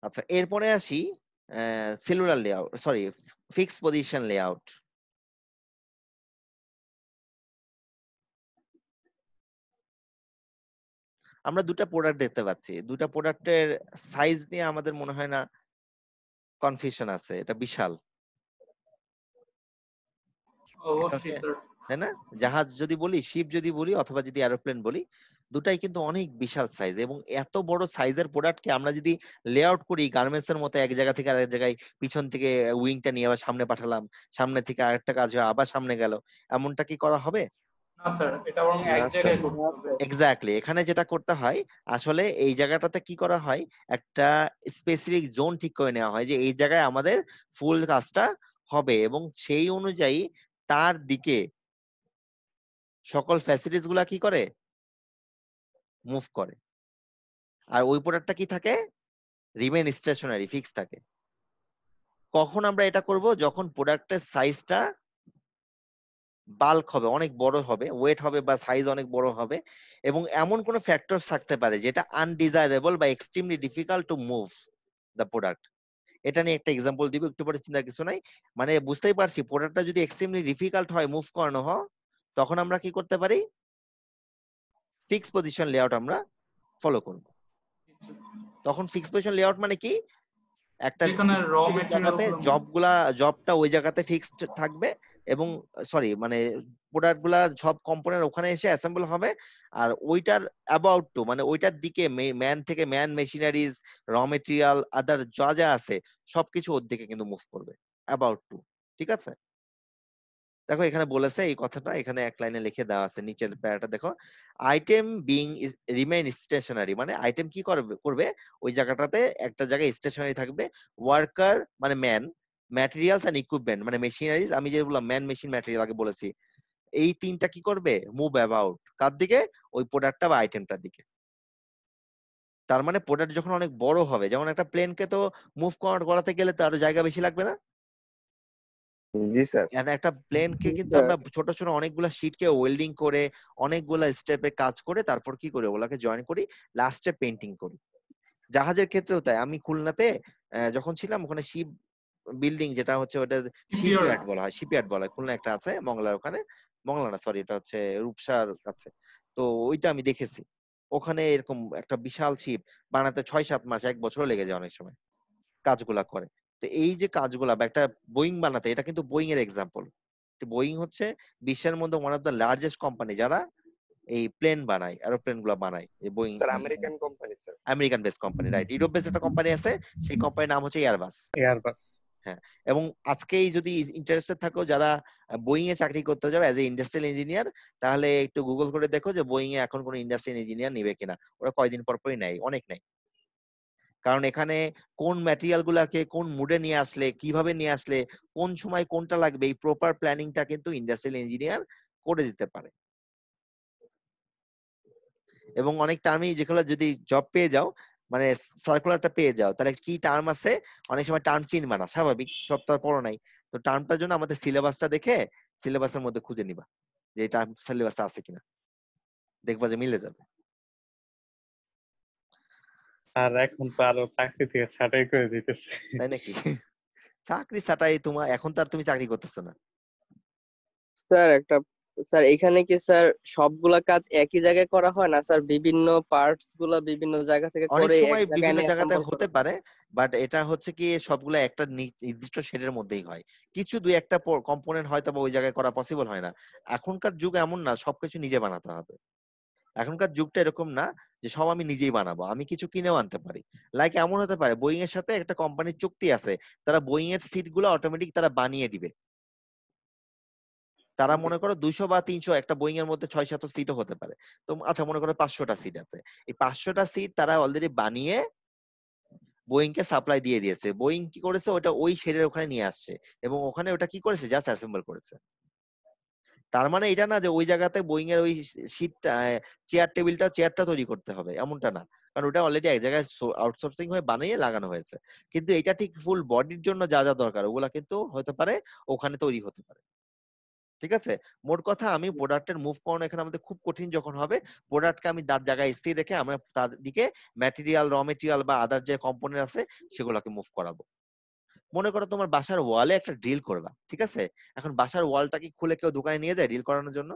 আচ্ছা, এরপরে আসি cellular layout, sorry fix position layout. আমরা দুটা প্রোডাক্ট দেখতে পাচ্ছি, দুটা প্রোডাক্টের সাইজ নিয়ে আমাদের মনে হয় না কনফিউশন আছে, এটা বিশাল। অবশ্যই স্যার। তাই না, জাহাজ যদি বলি, শিপ যদি বলি, অথবা যদি এরোপ্লেন বলি, দুটাই কিন্তু অনেক বিশাল সাইজ। এবং এত বড় সাইজের প্রোডাক্টকে আমরা যদি লেআউট করি গার্মেন্টস এর মতো, এক জায়গা থেকে আরেক জায়গায়, পিছন থেকে উইংটা নিয়ে আবার সামনে পাঠালাম, সামনে থেকে আরেকটা কাজ হয় আবার সামনে গেল, এমনটা কি করা হবে? না স্যার, এটা বরং এক না, জায়গায় স্যার। করতে হবে। এক্স্যাক্টলি, এখানে যেটা করতে হয় আসলে, এই জায়গাটাতে কি করা হয়, একটা স্পেসিফিক জোন ঠিক করে নেওয়া হয় যে এই জায়গায় আমাদের ফুল কাজটা হবে, এবং সেই অনুযায়ী তার দিকে সকল ফ্যাসিলিটিস গুলা কি করে, মুভ করে। আর ওই প্রোডাক্টটা কি থাকে, রিমেন স্টেশনারি, ফিক্স থাকে। কখন আমরা এটা করব, যখন প্রোডাক্টের সাইজটা বাল্ক হবে, অনেক বড় হবে, ওয়েট হবে বা সাইজ অনেক বড় হবে, এবং এমন কোন ফ্যাক্টরস থাকতে পারে যেটা আনডিজায়ারেবল বা extremely difficult to move the product. এটা নিয়ে একটা এক্সাম্পল দিব, একটু পরে, চিন্তার কিছু নাই। মানে বুঝতেই পারছি, প্রোডাক্টটা যদি এক্সট্রিমলি ডিফিকাল্ট হয় মুভ করানো হয়, তখন আমরা কি করতে পারি, ফিক্স পজিশন লেআউট আমরা ফলো করব। তখন ফিক্স পজিশন লেআউট মানে কি, একটা যেখানে র স্পেসিফিক মেটেরিয়াল জায়গাতে গুলো জবটা ওই জায়গাতে ফিক্সড থাকবে, এবং সরি মানে প্রোডাক্ট গুলা সব কম্পোনেন্ট ওখানে এসে অ্যাসেম্বল হবে, আর ওইটার অ্যাবাউট টু, মানে ওইটার দিকে ম্যান থেকে ম্যান, মেশিনারিজ, র মেটেরিয়াল, আদার যা যা আছে সবকিছু ওর দিকে কিন্তু মুভ করবে, অ্যাবাউট টু। ঠিক আছে, দেখো এখানে বলেছে এই কথাটা, এখানে এক লাইনে লিখে দেওয়া আছে, নিচের প্যারাটা দেখো, আইটেম বিং রিমেইন স্টেশনারি, মানে আইটেম কি করবে করবে ওই জায়গাটাতে একটা জায়গায় স্টেশনারি থাকবে, ওয়ার্কার মানে ম্যান, ম্যাটেরিয়ালস এন্ড ইকুইপমেন্ট মানে মেশিনারিজ, আমি যে বললাম ম্যান মেশিন ম্যাটেরিয়াল আগে বলেছি, এই তিনটা কি করবে মুভ অ্যাবাউট কার দিকে, ওই প্রোডাক্টটা বা আইটেমটার দিকে। তার মানে প্রোডাক্ট যখন অনেক বড় হবে, যেমন একটা প্লেনকে তো মুভ করাতে গেলে তো আরো জায়গা বেশি লাগবে না, জি স্যার। আর একটা প্লেনকে জি কিন্তু স্যার। আমরা ছোট ছোট অনেকগুলা শিটকে ওয়েল্ডিং করে অনেকগুলা স্টেপে কাজ করে তারপর কি করি ওগুলাকে জয়েন করি, লাস্টে পেন্টিং করি। জাহাজের ক্ষেত্রেও তাই, আমি খুলনাতে যখন ছিলাম ওখানে শিপ বিল্ডিং যেটা হচ্ছে ওটা শিপিয়ার্ড। শিপইয়ার্ড বলা হয়, শিপইয়ার্ড বলা হয়, খুলনা একটা আছে মংলার ওখানে, মংলা না সরি এটা হচ্ছে রূপসার কাছে। তো ওইটা আমি দেখেছি, ওখানে এরকম একটা বিশাল শিপ বানাতে 6-7 মাস 1 বছরও লেগে যায় অনেক সময় কাজগুলা করে। তো এই যে কাজগুলা বা একটা বোয়িং বানাতে, এটা কিন্তু বোয়িং এর এক্সাম্পল। বোয়িং হচ্ছে বিশ্বের মধ্যে one of the largest company যারা এই প্লেন বানায়, এরোপ্লেন গুলা বানায়, এই Boeing sir American company sir. American base company, right, Europe base একটা কোম্পানি আছে, সেই কোম্পানির নাম হচ্ছে এয়ারবাস। এয়ারবাস। হ্যাঁ, এবং আজকেই যদি ইন্টারেস্টেড থাকো যারা বোয়িং এ চাকরি করতে যাবে অ্যাজ এ ইন্ডাস্ট্রিয়াল ইঞ্জিনিয়ার, তাহলে একটু গুগল করে দেখো যে বোয়িং এ এখন কোনো ইন্ডাস্ট্রিয়াল ইঞ্জিনিয়ার নিবে কিনা, ওরা কয়দিন পর পরই নেয়, অনেক নেয়। কারণ এখানে কোন ম্যাটেরিয়াল গুলাকে কোন মুডে নিয়ে আসলে, কিভাবে নিয়ে আসলে, কোন সময় কোনটা লাগবে, এই প্রপার প্ল্যানিংটা কিন্তু ইন্ডাস্ট্রিয়াল ইঞ্জিনিয়ার করে দিতে পারে। এবং অনেক টার্মই যেগুলো যদি জব পেয়ে যাও, মানে সার্কুলারটা পেয়ে যাও, তাহলে কি টার্ম আছে, অনেক সময় টার্ম চিনবা না, স্বাভাবিক, সব তো আর পড়ো নাই। তো টার্মটার জন্য আমাদের সিলেবাসটা দেখে সিলেবাসের মধ্যে খুঁজে নিবা যে এই টার্ম সিলেবাসে আছে কিনা, দেখবা যে মিলে যাবে। আর এখন তো আরো চাকরি থেকে ছাঁটাই করে দিতেছে। তাই নাকি? চাকরি ছাটাই তোমার, এখন তো আর তুমি চাকরি করতেছো না। স্যার স্যার এখানে কি স্যার সবগুলা কাজ একই জায়গায় করা হয় না স্যার, বিভিন্ন পার্টস গুলা বিভিন্ন জায়গা থেকে অনেক করে এক সময় জায়গায় বিভিন্ন নিয়ে জায়গাতে অ্যাসেম্বল করা হতে হয়? পারে, বাট এটা হচ্ছে কি সবগুলা একটা নির্দিষ্ট শেডের মধ্যেই হয়, কিছু দুই একটা কম্পোনেন্ট হয়তো বা ওই জায়গায় করা পসিবল হয় না। এখনকার যুগ এমন না সবকিছু নিজে বানাতে হবে, এখনকার যুগটা এরকম না যে সব আমি নিজেই বানাবো, আমি কিছু কিনেও আনতে পারি। লাইক এমন হতে পারে বোয়িং এর সাথে একটা কোম্পানির চুক্তি আছে, তারা বোয়িং এর সিট গুলো অটোমেটিক তারা বানিয়ে দিবে। তারা জি মনে করো 200 বা 300, একটা বোয়িং এর মধ্যে 600 সিটও হতে পারে। তো আচ্ছা মনে করো 500টা সিট আছে, এই 500টা সিট তারা অলরেডি বানিয়ে বোয়িং কে সাপ্লাই দিয়ে দিয়েছে, বোয়িং কি করেছে ওটা ওই শেডের ওখানে নিয়ে আসছে এবং ওখানে ওটা কি করেছে জাস্ট অ্যাসেম্বল করেছে। তার মানে এটা না যে ওই জায়গাতে বোয়িং এর ওই সিটটা, চেয়ারটা তৈরি করতে হবে, এমনটা না, কারণ ওটা অলরেডি এক জায়গায় আউটসোর্সিং হয়ে বানিয়ে লাগানো হয়েছে। কিন্তু এটা ঠিক ফুল বডির জন্য যা যা দরকার ওগুলা কিন্তু হতে পারে ওখানে তৈরি হতে পারে। ঠিক আছে, মোট কথা আমি প্রোডাক্টের মুভ করানো এখানে আমাদের খুব কঠিন যখন হবে, প্রোডাক্টকে আমি তার জায়গায় স্থির রেখে আমরা তার দিকে ম্যাটেরিয়াল, র মেটেরিয়াল বা আদার যে কম্পোনেন্ট আছে সেগুলোকে মুভ করাবো। মনে করো তোমার বাসার ওয়ালে একটা ড্রিল করবা, ঠিক আছে, এখন বাসার ওয়ালটা কি খুলে কেউ দোকানে নিয়ে যায় ড্রিল করানোর জন্য?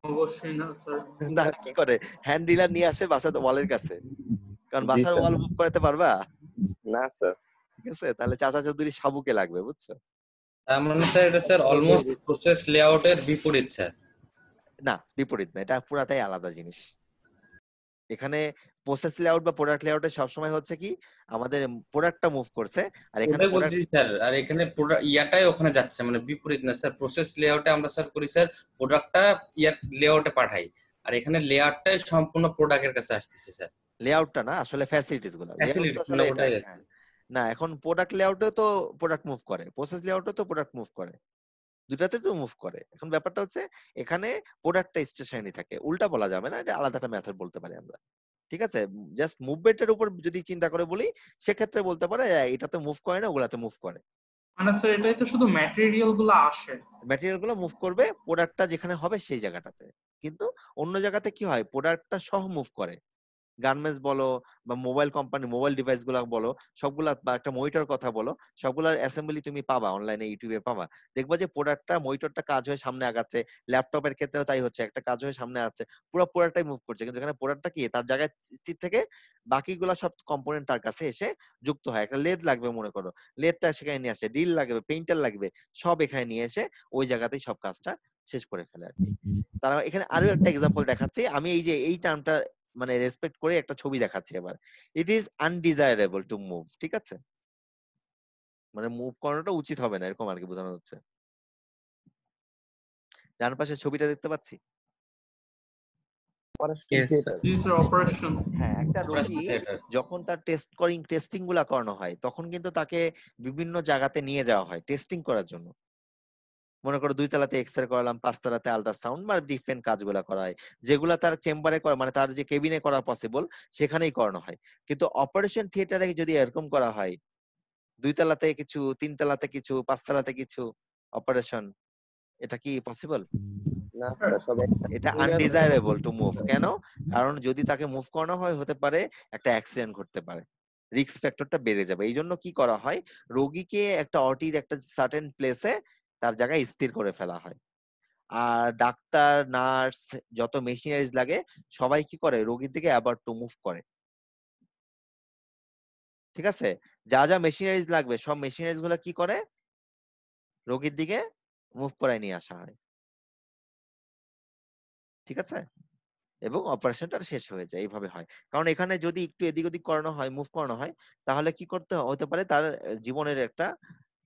অবশ্যই না স্যার। না, কি করে, হ্যান্ড ড্রিলার নিয়ে আসে বাসার ওয়ালের কাছে, কারণ জি বাসার স্যার। ওয়াল মুভ করাতে পারবা? না স্যার। ঠিক আছে, তাহলে চাচা চৌধুরী সাবুকে লাগবে, বুঝছো? তার মানে স্যার এটা স্যার অলমোস্ট প্রসেস লেআউটের বিপরীত স্যার। না, বিপরীত না, এটা পুরাটাই আলাদা জিনিস। এখানে প্রসেস লেআউট বা প্রোডাক্ট লেআউটে সবসময় হচ্ছে কি আমাদের প্রোডাক্টটা মুভ করছে, আর এখানে ওটাই প্রোডাক্ট, বলছি স্যার, আর এখানে ইয়াটাই ওখানে যাচ্ছে, মানে বিপরীত না স্যার। প্রসেস লেআউটে আমরা স্যার করি স্যার প্রোডাক্টটা ইয়ার লেআউটে পাঠাই, আর এখানে লেআউটটাই সম্পূর্ণ প্রোডাক্টের কাছে আসতেছে স্যার। লেআউটটা না আসলে ফ্যাসিলিটিস গুলো, লেআউট তো ফ্যাসিলিটি আসলে মানে এটা, ওটাই হ্যাঁ। আছে। না, এখন প্রোডাক্ট লেআউটে তো প্রোডাক্ট মুভ করে, প্রসেস লেআউটে তো প্রোডাক্ট মুভ করে, দুটাতে তো মুভ করে। এখন ব্যাপারটা হচ্ছে এখানে প্রোডাক্টটা স্টেশনারি থাকে, উল্টা বলা যাবে না, এটা আলাদা একটা মেথড বলতে পারি আমরা। ঠিক আছে, জাস্ট মুভমেন্টের উপর যদি চিন্তা করে বলি সেক্ষেত্রে বলতে পারে এটাতে মুভ করে না, ওগুলাতে মুভ করে। মানে স্যার এটাই তো শুধু ম্যাটেরিয়াল গুলো আসে। ম্যাটেরিয়াল গুলো মুভ করবে প্রোডাক্টটা যেখানে হবে সেই জায়গাটাতে, কিন্তু অন্য জায়গাতে কি হয় প্রোডাক্টটা সহ মুভ করে। গার্মেন্টস বলো বা মোবাইল কোম্পানি, মোবাইল ডিভাইস গুলা বলো, সবগুলা বা একটা মনিটর কথা বলো, সবগুলার অ্যাসেম্বলি তুমি পাবা অনলাইনে, ইউটিউবে পাবা। দেখবা যে প্রোডাক্টটা মনিটরটা কাজ হয়ে সামনে আগাচ্ছে, ল্যাপটপের ক্ষেত্রেও তাই হচ্ছে, একটা কাজ হয়ে সামনে আছে, পুরো প্রোডাক্টটাই মুভ করছে, কিন্তু এখানে প্রোডাক্টটা কি তার জায়গায় স্থির থেকে বাকিগুলা সব কম্পোনেন্ট তার কাছে এসে যুক্ত হয়। একটা লেদ লাগবে মনে করো, লেদটা সেখানে নিয়ে আসে, ড্রিল লাগবে, পেইন্টার লাগবে, সব এখানে নিয়ে এসে ওই জায়গাতেই সব কাজটা শেষ করে ফেলে আর কি। তারা এখানে আরো একটা এক্সাম্পল দেখাচ্ছি আমি, এই যে এই টার্মটা মানে রেসপেক্ট করে একটা ছবি দেখাচ্ছি এবার। It is undesirable to move, ঠিক আছে, মানে মুভ করানোটা উচিত হবে না এরকম আর কি বোঝানো হচ্ছে। ডান পাশে ছবিটা দেখতে পাচ্ছি? Operation Yes, theater. জি স্যার, অপারেশন। হ্যাঁ, একটা অপারেশন রোগী থিয়েটার। যখন তার টেস্টিং গুলা করানো হয় তখন কিন্তু তাকে বিভিন্ন জায়গাতে নিয়ে যাওয়া হয় টেস্টিং করার জন্য। মনে করো 2 তলাতে এক্সরে করালাম, 5 তলাতে আল্ট্রাসাউন্ড বা ডিফারেন্ট কাজগুলা করা হয়, যেগুলা তার চেম্বারে করা মানে তার যে কেবিনে করা পসিবল সেখানেই করানো হয়। কিন্তু অপারেশন থিয়েটারে যদি এরকম করা হয় 2 তলাতে কিছু, 3 তলাতে কিছু, 5 তলাতে কিছু অপারেশন, এটা কি পসিবল? না স্যার, সব এটা একসাথে আনডিজায়ারেবল টু মুভ। কেন? কারণ যদি তাকে মুভ করানো হয় হতে পারে একটা অ্যাক্সিডেন্ট ঘটতে পারে, রিস্ক ফ্যাক্টরটা বেড়ে যাবে। এই জন্য কি করা হয়, রোগীকে একটা অটির একটা সার্টেন প্লেসে তার জায়গায় স্থির করে ফেলা হয়। আর ডাক্তার, নার্স, যত মেশিনারিজ লাগে সবাই কি করে, রোগীর দিকে অ্যাবাউট টু মুভ করে। ঠিক আছে? যা যা মেশিনারিজ লাগবে সব মেশিনারিজ গুলো কি করে, রোগীর দিকে মুভ করায় নিয়ে আসা হয়। ঠিক আছে? এবং অপারেশনটা শেষ হয়ে যায়, এইভাবে হয়। কারণ এখানে যদি একটু এদিক ওদিক করানো হয়, মুভ করানো হয়, তাহলে কি করতে হতে পারে, তার জীবনের একটা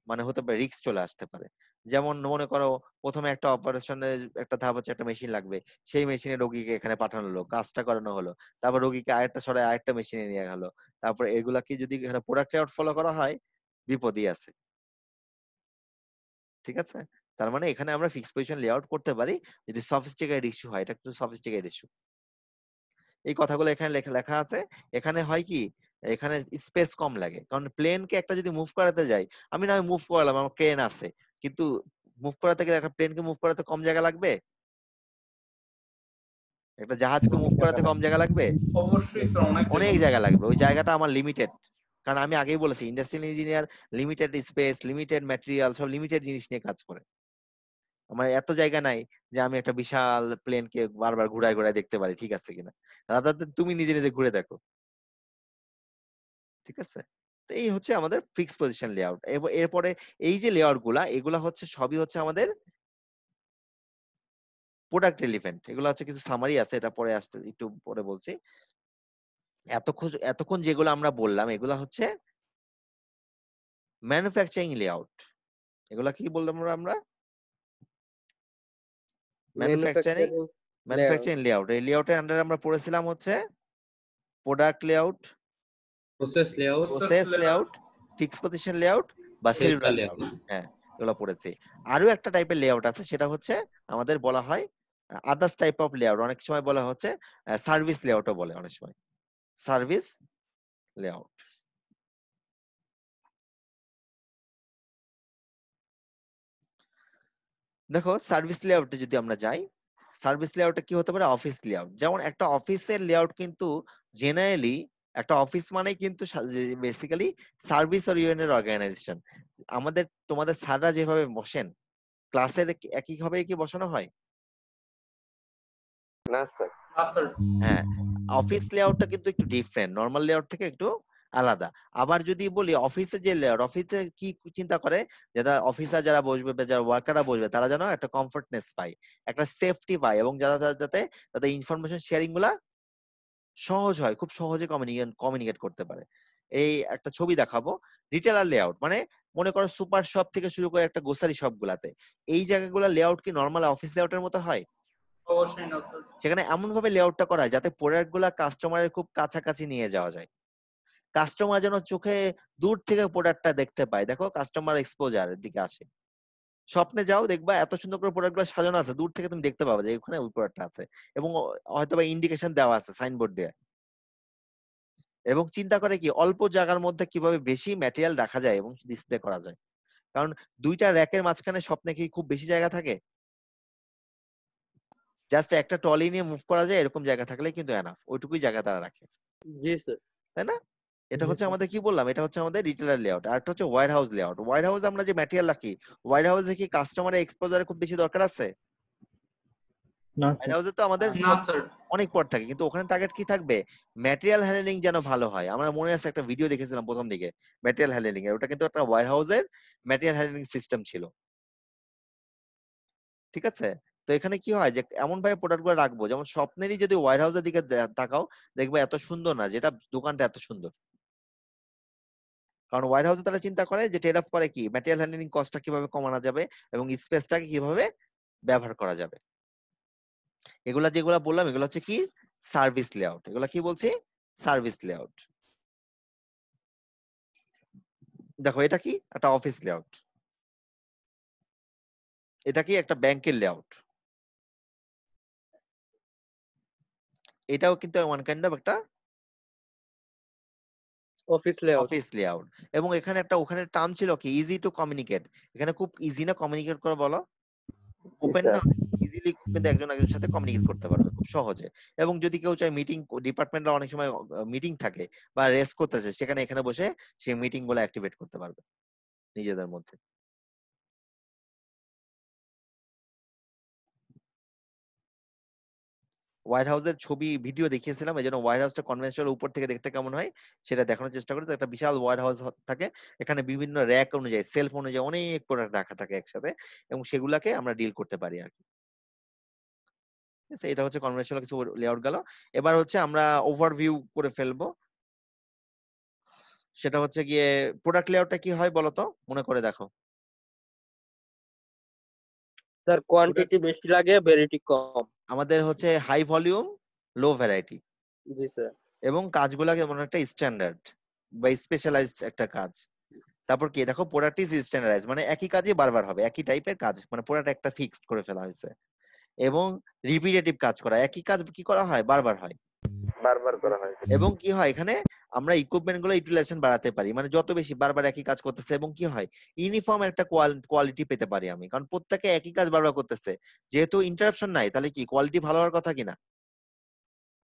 মানে হতে পারে রিস্ক চলে আসতে পারে। যেমন মনে করো প্রথমে একটা অপারেশনের একটা ধাপ হচ্ছে একটা মেশিন লাগবে, সেই মেশিনে রোগীকে এখানে পাঠানো হলো, কাজটা করানো হলো, তারপর রোগীকে আরেকটা সরায় আরেকটা মেশিনে নিয়ে গেলো, তারপর এগুলাকে যদি এখানে প্রোডাক্ট লেআউট ফলো করা হয়, বিপদই আছে। ঠিক আছে? তার মানে এখানে আমরা ফিক্স পজিশন লেআউট করতে পারি যদি সফিস্টিকেটেড ইস্যু হয়। এটা একটু সফিস্টিকেটেড ইস্যু। এই কথাগুলো এখানে লেখা লেখা আছে। এখানে হয় কি, এখানে স্পেস কম লাগে, কারণ প্লেনকে একটা যদি মুভ করাতে যাই, আমি না মুভ করালাম, আমার ক্রেন আছে, কিন্তু মুভ করাতে গেলে একটা প্লেনকে মুভ করাতে কম জায়গা লাগবে, একটা জাহাজকে মুভ করাতে কম জায়গা লাগবে, অবশ্যই স্যার, অনেক অনেক জায়গা। জায়গা লাগবে। ওই জায়গাটা আমার লিমিটেড, কারণ আমি আগেই বলেছি industrial engineer limited space, limited material, সব লিমিটেড জিনিস নিয়ে কাজ করে। আমার এত জায়গা নাই যে আমি একটা বিশাল প্লেনকে বারবার ঘুরায় ঘুরায় দেখতে পারি ঠিক আছে কিনা। রাদার দেন তুমি নিজে নিজে ঘুরে দেখো। ঠিক আছে? তো এই হচ্ছে আমাদের ফিক্স পজিশন লেআউট। এরপরে এই যে লেআউট গুলা, এগুলা হচ্ছে সবই হচ্ছে আমাদের প্রোডাক্ট রিলেভেন্ট। এগুলো হচ্ছে কিছু সামারি আছে, এটা পরে আসতে একটু পরে বলছি। এতক্ষণ যেগুলো আমরা বললাম এগুলা হচ্ছে ম্যানুফ্যাকচারিং লেআউট। এগুলা কি বললাম আমরা? Manufacturing manufacturing layout. Manufacturing layout. এই লেআউটের আন্ডারে আমরা পড়েছিলাম হচ্ছে product layout, process layout, process layout, fix position layout বা সেলুলার সেলুলার লেআউট। লেআউট। হ্যাঁ, এগুলো পড়েছি। আরো একটা টাইপের লেআউট আছে, সেটা হচ্ছে আমাদের বলা হয় আদার্স টাইপ অফ লেআউট। অনেক সময় বলা হচ্ছে সার্ভিস লেআউটও বলে, অনেক সময় সার্ভিস লেআউট। দেখো সার্ভিস লেআউটে যদি আমরা যাই, সার্ভিস লেআউটে কি হতে পারে, অফিস লেআউট। যেমন একটা অফিসের লেআউট কিন্তু জেনারেলি, একটা অফিস মানে কিন্তু বেসিক্যালি সার্ভিস ওরিয়েন্টেড অর্গানাইজেশন। আমাদের তোমাদের স্যাররা যেভাবে বসেন ক্লাসের একইভাবে কি বসানো হয়? না স্যার। স্যার, হ্যাঁ, অফিস লেআউটটা কিন্তু একটু ডিফারেন্ট, নর্মাল লেআউট থেকে একটু আলাদা। আবার যদি বলি অফিসে যে লেআউট, অফিসে কি চিন্তা করে, যারা অফিসার যারা বসবে বা যারা ওয়ার্কাররা বসবে তারা যেন একটা কমফর্টনেস পায়, একটা সেফটি পায়, এবং যাতে তাদের ইনফরমেশন শেয়ারিং গুলা সহজ হয়, খুব সহজে কমিউনিকেট করতে পারে। এই একটা ছবি দেখাবো। রিটেলার লেআউট মানে মনে করো সুপার শপ থেকে শুরু করে একটা গ্রোসারি শপ গুলাতে, এই জায়গাগুলো লেআউট কি নর্মাল অফিস লেআউটের মতো হয়? অবশ্যই না স্যার। সেখানে এমন ভাবে লেআউটটা করা হয় যাতে প্রোডাক্ট গুলা কাস্টমারের খুব কাছাকাছি নিয়ে যাওয়া যায়, কাস্টমার যেন চোখে দূর থেকে প্রোডাক্টটা দেখতে পায়। দেখো কাস্টমার এক্সপোজার দিকে আসে, স্বপ্নে যাও দেখবা এত সুন্দর করে প্রোডাক্ট গুলো সাজানো আছে, দূর থেকে তুমি দেখতে পাবে যে ওখানে ওই প্রোডাক্টটা আছে, এবং হয়তো বা ইন্ডিকেশন দেওয়া আছে সাইনবোর্ড দিয়ে। এবং চিন্তা করে কি অল্প জায়গার মধ্যে কিভাবে বেশি ম্যাটেরিয়াল রাখা যায় এবং ডিসপ্লে করা যায়। কারণ দুইটা র‍্যাকের মাঝখানে স্বপ্নে কি খুব বেশি জায়গা থাকে? জাস্ট একটা ট্রলি নিয়ে মুভ করা যায় এরকম জায়গা থাকলে কিন্তু এনাফ, ওইটুকুই জায়গা তারা রাখে, জি স্যার। তাই না? এটা জি হচ্ছে স্যার। আমাদের কি বললাম, এটা হচ্ছে আমাদের রিটেলার লেআউট। আর একটা হচ্ছে warehouse layout. Warehouse আমরা যে ম্যাটেরিয়াল রাখি, ওয়্যার হাউসে কি কাস্টমারের এক্সপোজারের খুব বেশি দরকার আছে? না ওয়্যার হাউসে তো আমাদের না সব স্যার। অনেক পর থাকে, কিন্তু ওখানে টার্গেট কি থাকবে, ম্যাটেরিয়াল হ্যান্ডলিং যেন ভালো হয়। আমরা মনে আছে একটা ভিডিও দেখেছিলাম প্রথম দিকে ম্যাটেরিয়াল হ্যান্ডলিং এর, ওটা কিন্তু একটা ওয়্যার হাউসের ম্যাটেরিয়াল হ্যান্ডলিং সিস্টেম ছিল। ঠিক আছে? তো এখানে কি হয় যে এমন ভাবে প্রোডাক্ট গুলো রাখবো যেমন স্বপ্নেরই, যদি ওয়্যার হাউসের দিকে তাকাও দেখবে এত সুন্দর না যেটা দোকানটা এত সুন্দর। কারণ ওয়্যার হাউসে তারা চিন্তা করে যে ট্রেড অফ করে কি ম্যাটেরিয়াল হ্যান্ডলিং কস্টটা কিভাবে কমানো যাবে এবং স্পেসটাকে কিভাবে ব্যবহার করা যাবে। এগুলা যেগুলা বললাম এগুলো হচ্ছে কি সার্ভিস লেআউট। এগুলা কি বলছি? Service layout. দেখো এটা কি একটা অফিস লেআউট, এটা কি একটা ব্যাংকের লেআউট, এটাও কিন্তু ওয়ান কাইন্ড অফ একটা অফিস লেআউট। Office layout. এবং এখানে একটা ওখানে টার্ম ছিল কি ইজি টু কমিউনিকেট। এখানে খুব ইজি না কমিউনিকেট করা বলো? জি ওপেন স্যার। না, ইজিলি কিন্তু একজন একজনের সাথে কমিউনিকেট করতে পারবে খুব সহজে। এবং যদি কেউ চায় মিটিং, ডিপার্টমেন্টে অনেক সময় মিটিং থাকে বা রেস করতেছে, সেখানে এখানে বসে সেই মিটিং গুলো অ্যাক্টিভেট করতে পারবে নিজেদের মধ্যে। হোয়াইট হাউসের ছবি ভিডিও দেখিয়েছিলাম, এই জন্য হোয়াইট হাউসটা কনভেনশনাল উপর থেকে দেখতে কেমন হয় সেটা দেখানোর চেষ্টা করেছি। একটা বিশাল হোয়াইট হাউস থাকে, এখানে বিভিন্ন র্যাক অনুযায়ী সেলফ অনুযায়ী অনেক প্রোডাক্ট রাখা থাকে একসাথে, এবং সেগুলাকে আমরা ডিল করতে পারি আর কি। ঠিক আছে, এটা হচ্ছে কনভেনশনাল কিছু লেআউট গেল। এবার হচ্ছে আমরা ওভারভিউ করে ফেলবো। সেটা হচ্ছে গিয়ে প্রোডাক্ট লেআউটটা কি হয় বলতো, মনে করে দেখো। স্যার কোয়ান্টিটি বেশি লাগে, ভ্যারাইটি কম। আমাদের হচ্ছে হাই ভলিউম, লো ভ্যারাইটি, জি স্যার। এবং কাজগুলাকে মনে একটা স্ট্যান্ডার্ড বা স্পেশালাইজড একটা কাজ। তারপর কি দেখো, প্রোডাক্ট ইজ স্ট্যান্ডার্ডাইজ, মানে একই কাজই বারবার হবে, একই টাইপের কাজ, মানে প্রোডাক্ট একটা ফিক্সড করে ফেলা হয়েছে। এবং রিপিটেটিভ কাজ করা, একই কাজ কি করা হয়, বারবার হয়। বারবার করা হয়। এবং কি হয় এখানে আমরা ইকুইপমেন্ট গুলো ইউটিলাইজেশন বাড়াতে পারি, মানে যত বেশি বারবার একই কাজ করতেছে, এবং কি হয় ইউনিফর্ম একটা কোয়ালিটি পেতে পারি আমি, কারণ প্রত্যেকে একই কাজ বারবার করতেছে, যেহেতু ইন্টারাপশন নাই, তাহলে কি কোয়ালিটি ভালো হওয়ার কথা কিনা,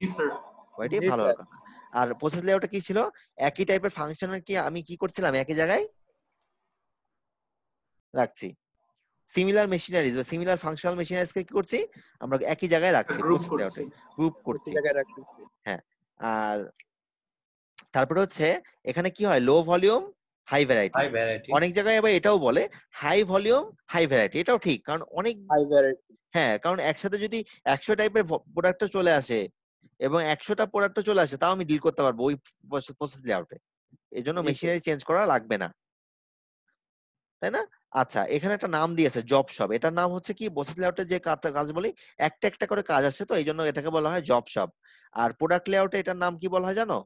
জি স্যার। কোয়ালিটি জি ভালো স্যার। হওয়ার কথা। আর প্রসেস লেআউটে কি ছিল, একই টাইপের ফাংশনের কি আমি কি করছিলাম একই জায়গায় রাখছি, সিমিলার মেশিনারিজ বা সিমিলার ফাংশনাল মেশিনারিজ কে কি করছি আমরা একই জায়গায় রাখছি, গ্রুপ প্রসেস করছি। লেআউটে গ্রুপ একই করছি। জায়গায় রাখছি। হ্যাঁ, আর তারপরে হচ্ছে এখানে কি হয়, low volume high variety. High variety. অনেক জায়গায় আবার এটাও বলে হাই ভলিউম হাই ভ্যারাইটি, এটাও ঠিক, কারণ অনেক, হাই ভ্যারাইটি। হ্যাঁ, কারণ একসাথে যদি 100 টাইপের প্রোডাক্ট চলে আসে এবং 100টা প্রোডাক্ট চলে আসে, তাও আমি ডিল করতে পারবো ওই প্রসেস লেআউটে, এই জন্য জি স্যার। মেশিনারি চেঞ্জ করা লাগবে না, তাই না? আচ্ছা, এখানে একটা নাম দিয়েছে জব শপ, এটার নাম হচ্ছে কি প্রসেস লেআউটে যে কাজ বলি একটা একটা করে কাজ আছে, তো এই জন্য এটাকে বলা হয় জব শপ। আর প্রোডাক্ট লেআউটে এটার নাম কি বলা হয় জানো?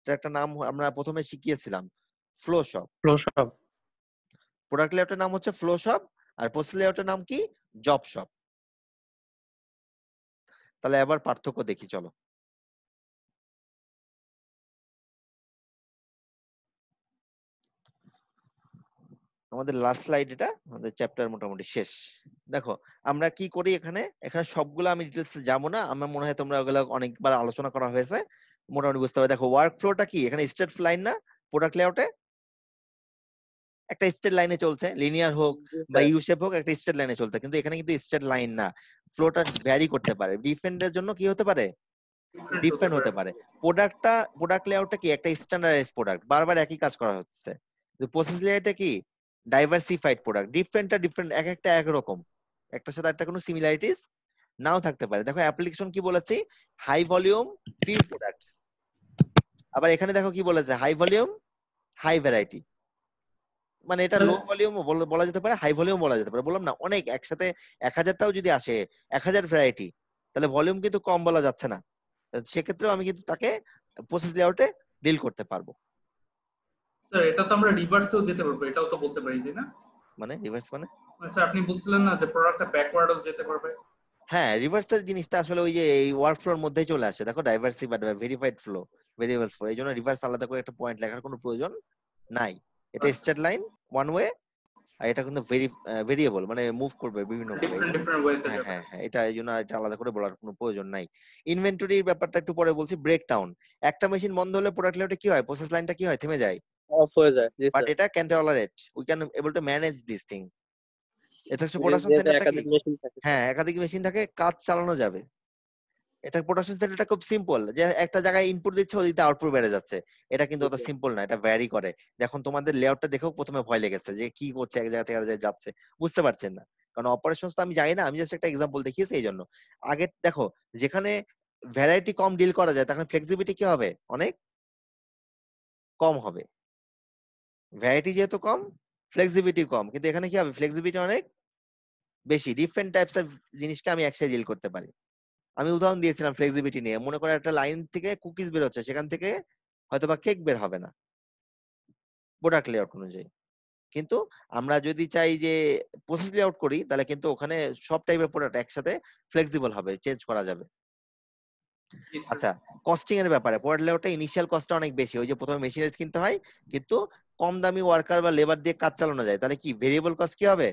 এটা একটা নাম আমরা প্রথমে শিখিয়েছিলাম, ফ্লো শপ। ফ্লো সব। প্রোডাক্ট লেআউটের নাম হচ্ছে ফ্লো শপ, আর প্রসেস লেআউটের নাম কি, জব শপ। তাহলে এবার পার্থক্য দেখি চলো। আমাদের লাস্ট স্লাইড, এটা আমাদের চ্যাপ্টার মোটামুটি শেষ। দেখো আমরা কি করি এখানে, এখানে সবগুলো আমি ডিটেলস যাবো না, আমার মনে হয় তোমরা ওগুলো অনেকবার আলোচনা করা হয়েছে, মোটামুটি বুঝতে পারবে। দেখো ওয়ার্ক ফ্লোটা কি, এখানে স্ট্রেট লাইন না, প্রোডাক্ট লেআউটে একটা স্ট্রেট লাইনে চলছে, লিনিয়ার হোক জি বা স্যার। ইউ শেপ হোক, একটা স্ট্রেট লাইনে চলতে, কিন্তু এখানে কিন্তু স্ট্রেট লাইন না, ফ্লোটা ভ্যারি করতে পারে, ডিফারেন্টের জন্য কি হতে পারে, ডিফারেন্ট হতে পারে। প্রোডাক্ট লেআউটটা কি একটা স্ট্যান্ডার্ডাইজ প্রোডাক্ট, বারবার একই কাজ করা হচ্ছে। কিন্তু প্রসেস লেআউটে কি ডাইভার্সিফাইড প্রোডাক্ট, ডিফারেন্ট, এক একটা একরকম, একটার সাথে একটা কোনো সিমিলারিটিস নাও থাকতে পারে। দেখো অ্যাপ্লিকেশন কি বলেছি, হাই ভলিউম ফিউ প্রোডাক্টস। আবার এখানে দেখো কি বলেছে, হাই ভলিউম হাই ভ্যারাইটি, মানে এটা লো ভলিউম বলা যেতে পারে, হাই ভলিউম বলা যেতে পারে। বললাম না অনেক একসাথে 1000টাও যদি আসে, 1000 ভ্যারাইটি, তাহলে ভলিউম কিন্তু কম বলা যাচ্ছে না, সেক্ষেত্রেও আমি কিন্তু তাকে প্রসেস লেআউটে ডিল করতে পারবো। স্যার এটা তো আমরা রিভার্সেও যেতে পারবো, এটাও তো বলতে পারি, তাই না? মানে রিভার্স মানে, স্যার আপনি বলছিলেন না যে প্রোডাক্টটা ব্যাকওয়ার্ডও যেতে পারবে? হ্যাঁ রিভার্সের জিনিসটা আসলে ওই যে এই ওয়ার্ক ফ্লোর মধ্যেই চলে আসে। দেখো diversified verified flow, variable flow, এই জন্য রিভার্স আলাদা করে একটা পয়েন্ট লেখার কোনো প্রয়োজন নাই। এটা স্ট্রেট লাইন ওয়ান ওয়ে, আর এটা কিন্তু ভেরিয়েবল, মানে মুভ করবে বিভিন্ন ভাবে। ডিফারেন্ট ওয়েতে হ্যাঁ যাবে। হ্যাঁ হ্যাঁ, এটা এই জন্য এটা আলাদা করে বলার কোনো প্রয়োজন নাই। ইনভেন্টরির ব্যাপারটা একটু পরে বলছি। ব্রেকডাউন, একটা মেশিন বন্ধ হলে প্রোডাক্ট লেআউটে কি হয়, প্রসেস লাইনটা কি হয়, থেমে যায়। অফ হয়ে যায়। জি বাট স্যার। এটা can tolerate, we can able to manage this thing. এটা হচ্ছে প্রোডাকশন যেহেতু সেন্টারটা কি, একাধিক মেশিন থাকে। হ্যাঁ একাধিক মেশিন থাকে, কাজ চালানো যাবে। এটা প্রোডাকশন সেন্টারটা খুব সিম্পল, যে একটা জায়গায় ইনপুট দিচ্ছে, ওদিকে আউটপুট বেড়ে যাচ্ছে। এটা কিন্তু অত সিম্পল না, এটা ভ্যারি করে। দেখুন তোমাদের লেআউটটা দেখেও প্রথমে ভয় লেগেছে যে কি করছে, এক জায়গা থেকে আরেক জায়গায় যাচ্ছে, বুঝতে পারছেন না, কারণ অপারেশনস তো আমি জানি না, আমি জাস্ট একটা এক্সাম্পল দেখিয়েছি এই জন্য। আগে দেখো, যেখানে ভ্যারাইটি কম ডিল করা যায়, তখন ফ্লেক্সিবিলিটি কি হবে, অনেক কম হবে। ভ্যারাইটি যেহেতু কম, ফ্লেক্সিবিলিটি কম, কিন্তু এখানে কি হবে, ফ্লেক্সিবিলিটি অনেক বেশি ডিফারেন্ট টাইপস অফ জিনিসকে আমি একসাথে ডিল করতে পারি। আমি উদাহরণ দিয়েছিলাম ফ্লেক্সিবিলিটি নিয়ে, মনে করো একটা লাইন থেকে কুকিজ বের হচ্ছে, সেখান থেকে হয়তোবা কেক বের হবে না প্রোডাক্ট লেআউট অনুযায়ী। কিন্তু আমরা যদি চাই যে প্রসেস লেআউট করি, তাহলে কিন্তু ওখানে সব টাইপের প্রোডাক্ট একসাথে ফ্লেক্সিবল হবে, চেঞ্জ করা যাবে। জি স্যার। আচ্ছা, কস্টিং এর ব্যাপারে প্রোডাক্ট লেআউটে ইনিশিয়াল কস্টটা অনেক বেশি, ওই যে প্রথমে মেশিনারিজ কিনতে হয়, কিন্তু কম দামি ওয়ার্কার বা লেবার দিয়ে কাজ চালানো যায়, তাহলে কি ভেরিয়েবল কস্ট কি হবে?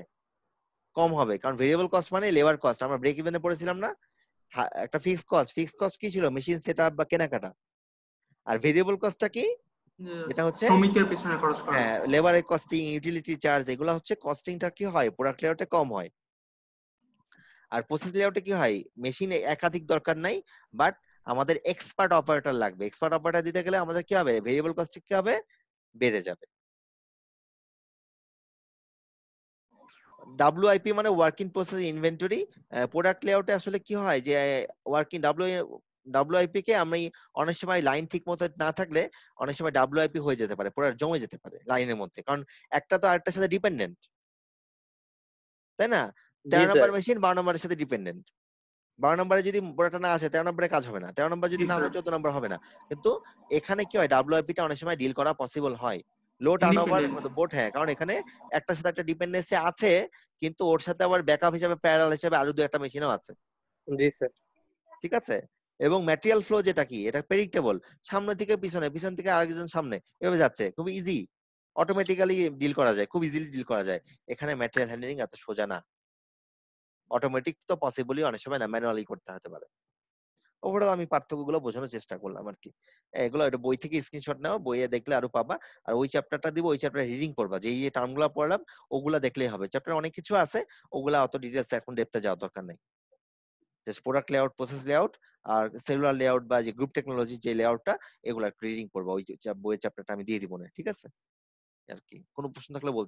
কম হবে, কারণ ভেরিয়েবল কস্ট মানে লেবার কস্ট। আমরা ব্রেক ইভেনে পড়েছিলাম না, একটা ফিক্সড কস্ট কি ছিল? মেশিন সেটআপ বা কেনাকাটা। আর ভেরিয়েবল কস্টটা কি? এটা হচ্ছে শ্রমিকের পেছনে খরচ করা। হ্যাঁ, লেবারের কস্টিং, ইউটিলিটি চার্জ, এগুলো হচ্ছে কস্টিংটা কি হয় প্রোডাক্ট লেআউটে কম হয়। আর প্রসেস লেআউটে কি হয়, মেশিন একাধিক দরকার নাই, বাট আমাদের এক্সপার্ট অপারেটর লাগবে। এক্সপার্ট অপারেটর দিতে গেলে আমাদের কি হবে? ভেরিয়েবল কস্ট কি হবে? বেড়ে যাবে। WIP মানে ওয়ার্কিং প্রসেস ইনভেন্টরি। প্রোডাক্ট লেআউটে আসলে কি হয় যে ওয়ার্কিং WIP কে আমি অনেক সময় লাইন ঠিক মতো না থাকলে অনেক সময় WIP হয়ে যেতে পারে, প্রোডাক্ট জমে যেতে পারে লাইনের মধ্যে, কারণ একটা তো আরেকটার সাথে ডিপেন্ডেন্ট, তাই না? জি 13 স্যার। নম্বর মেশিন 12 নম্বরের সাথে ডিপেন্ডেন্ট। 12 নম্বরে যদি প্রোডাক্টটা না আসে 13 নম্বরে কাজ হবে না, 13 নম্বর যদি জি না হয় স্যার। 14 নম্বর হবে না। কিন্তু এখানে কি হয়, WIP টা অনেক সময় ডিল করা পসিবল হয়। লো টার্নওভার ইন্ডিপেন্ডেন্ট। বোট, হ্যাঁ, কারণ এখানে একটার সাথে একটা ডিপেন্ডেন্সি আছে, কিন্তু ওর সাথে আবার ব্যাকআপ হিসেবে প্যারালাল হিসেবে আরো 2-1টা মেশিনও আছে। জি স্যার। ঠিক আছে? এবং ম্যাটেরিয়াল ফ্লো যেটা কি, এটা প্রেডিক্টেবল, সামনে থেকে পিছনে, পিছন থেকে আরেকজন সামনে, এভাবে যাচ্ছে, খুব ইজি, অটোমেটিক্যালি ডিল করা যায়, খুব ইজিলি ডিল করা যায়। এখানে ম্যাটেরিয়াল হ্যান্ডলিং এত সোজা না। অটোমেটিক তো পসিবলই অনেক সময় না, ম্যানুয়ালি করতে হতে পারে। ওভারঅল আমি পার্থক্যগুলো বোঝানোর চেষ্টা করলাম আর কি। এগুলো এটা বই থেকে স্ক্রিনশট নাও, বইয়ে দেখলে আরো পাবা। আর ওই চ্যাপ্টারটা দিব, ওই চ্যাপ্টার রিডিং করবা, যে এই টার্মগুলো পড়লাম ওগুলা দেখলেই হবে। চ্যাপ্টার অনেক কিছু আছে, ওগুলা অত ডিটেইলস এখন ডেপথে যাওয়ার দরকার নেই। Just product layout, process layout আর সেলুলার লেআউট বা যে গ্রুপ টেকনোলজি যে লেআউটটা, এগুলো একটু রিডিং করবা, ওই বইয়ের চ্যাপ্টারটা আমি দিয়ে দিব না, ঠিক আছে? আর কি কোনো প্রশ্ন থাকলে বলতে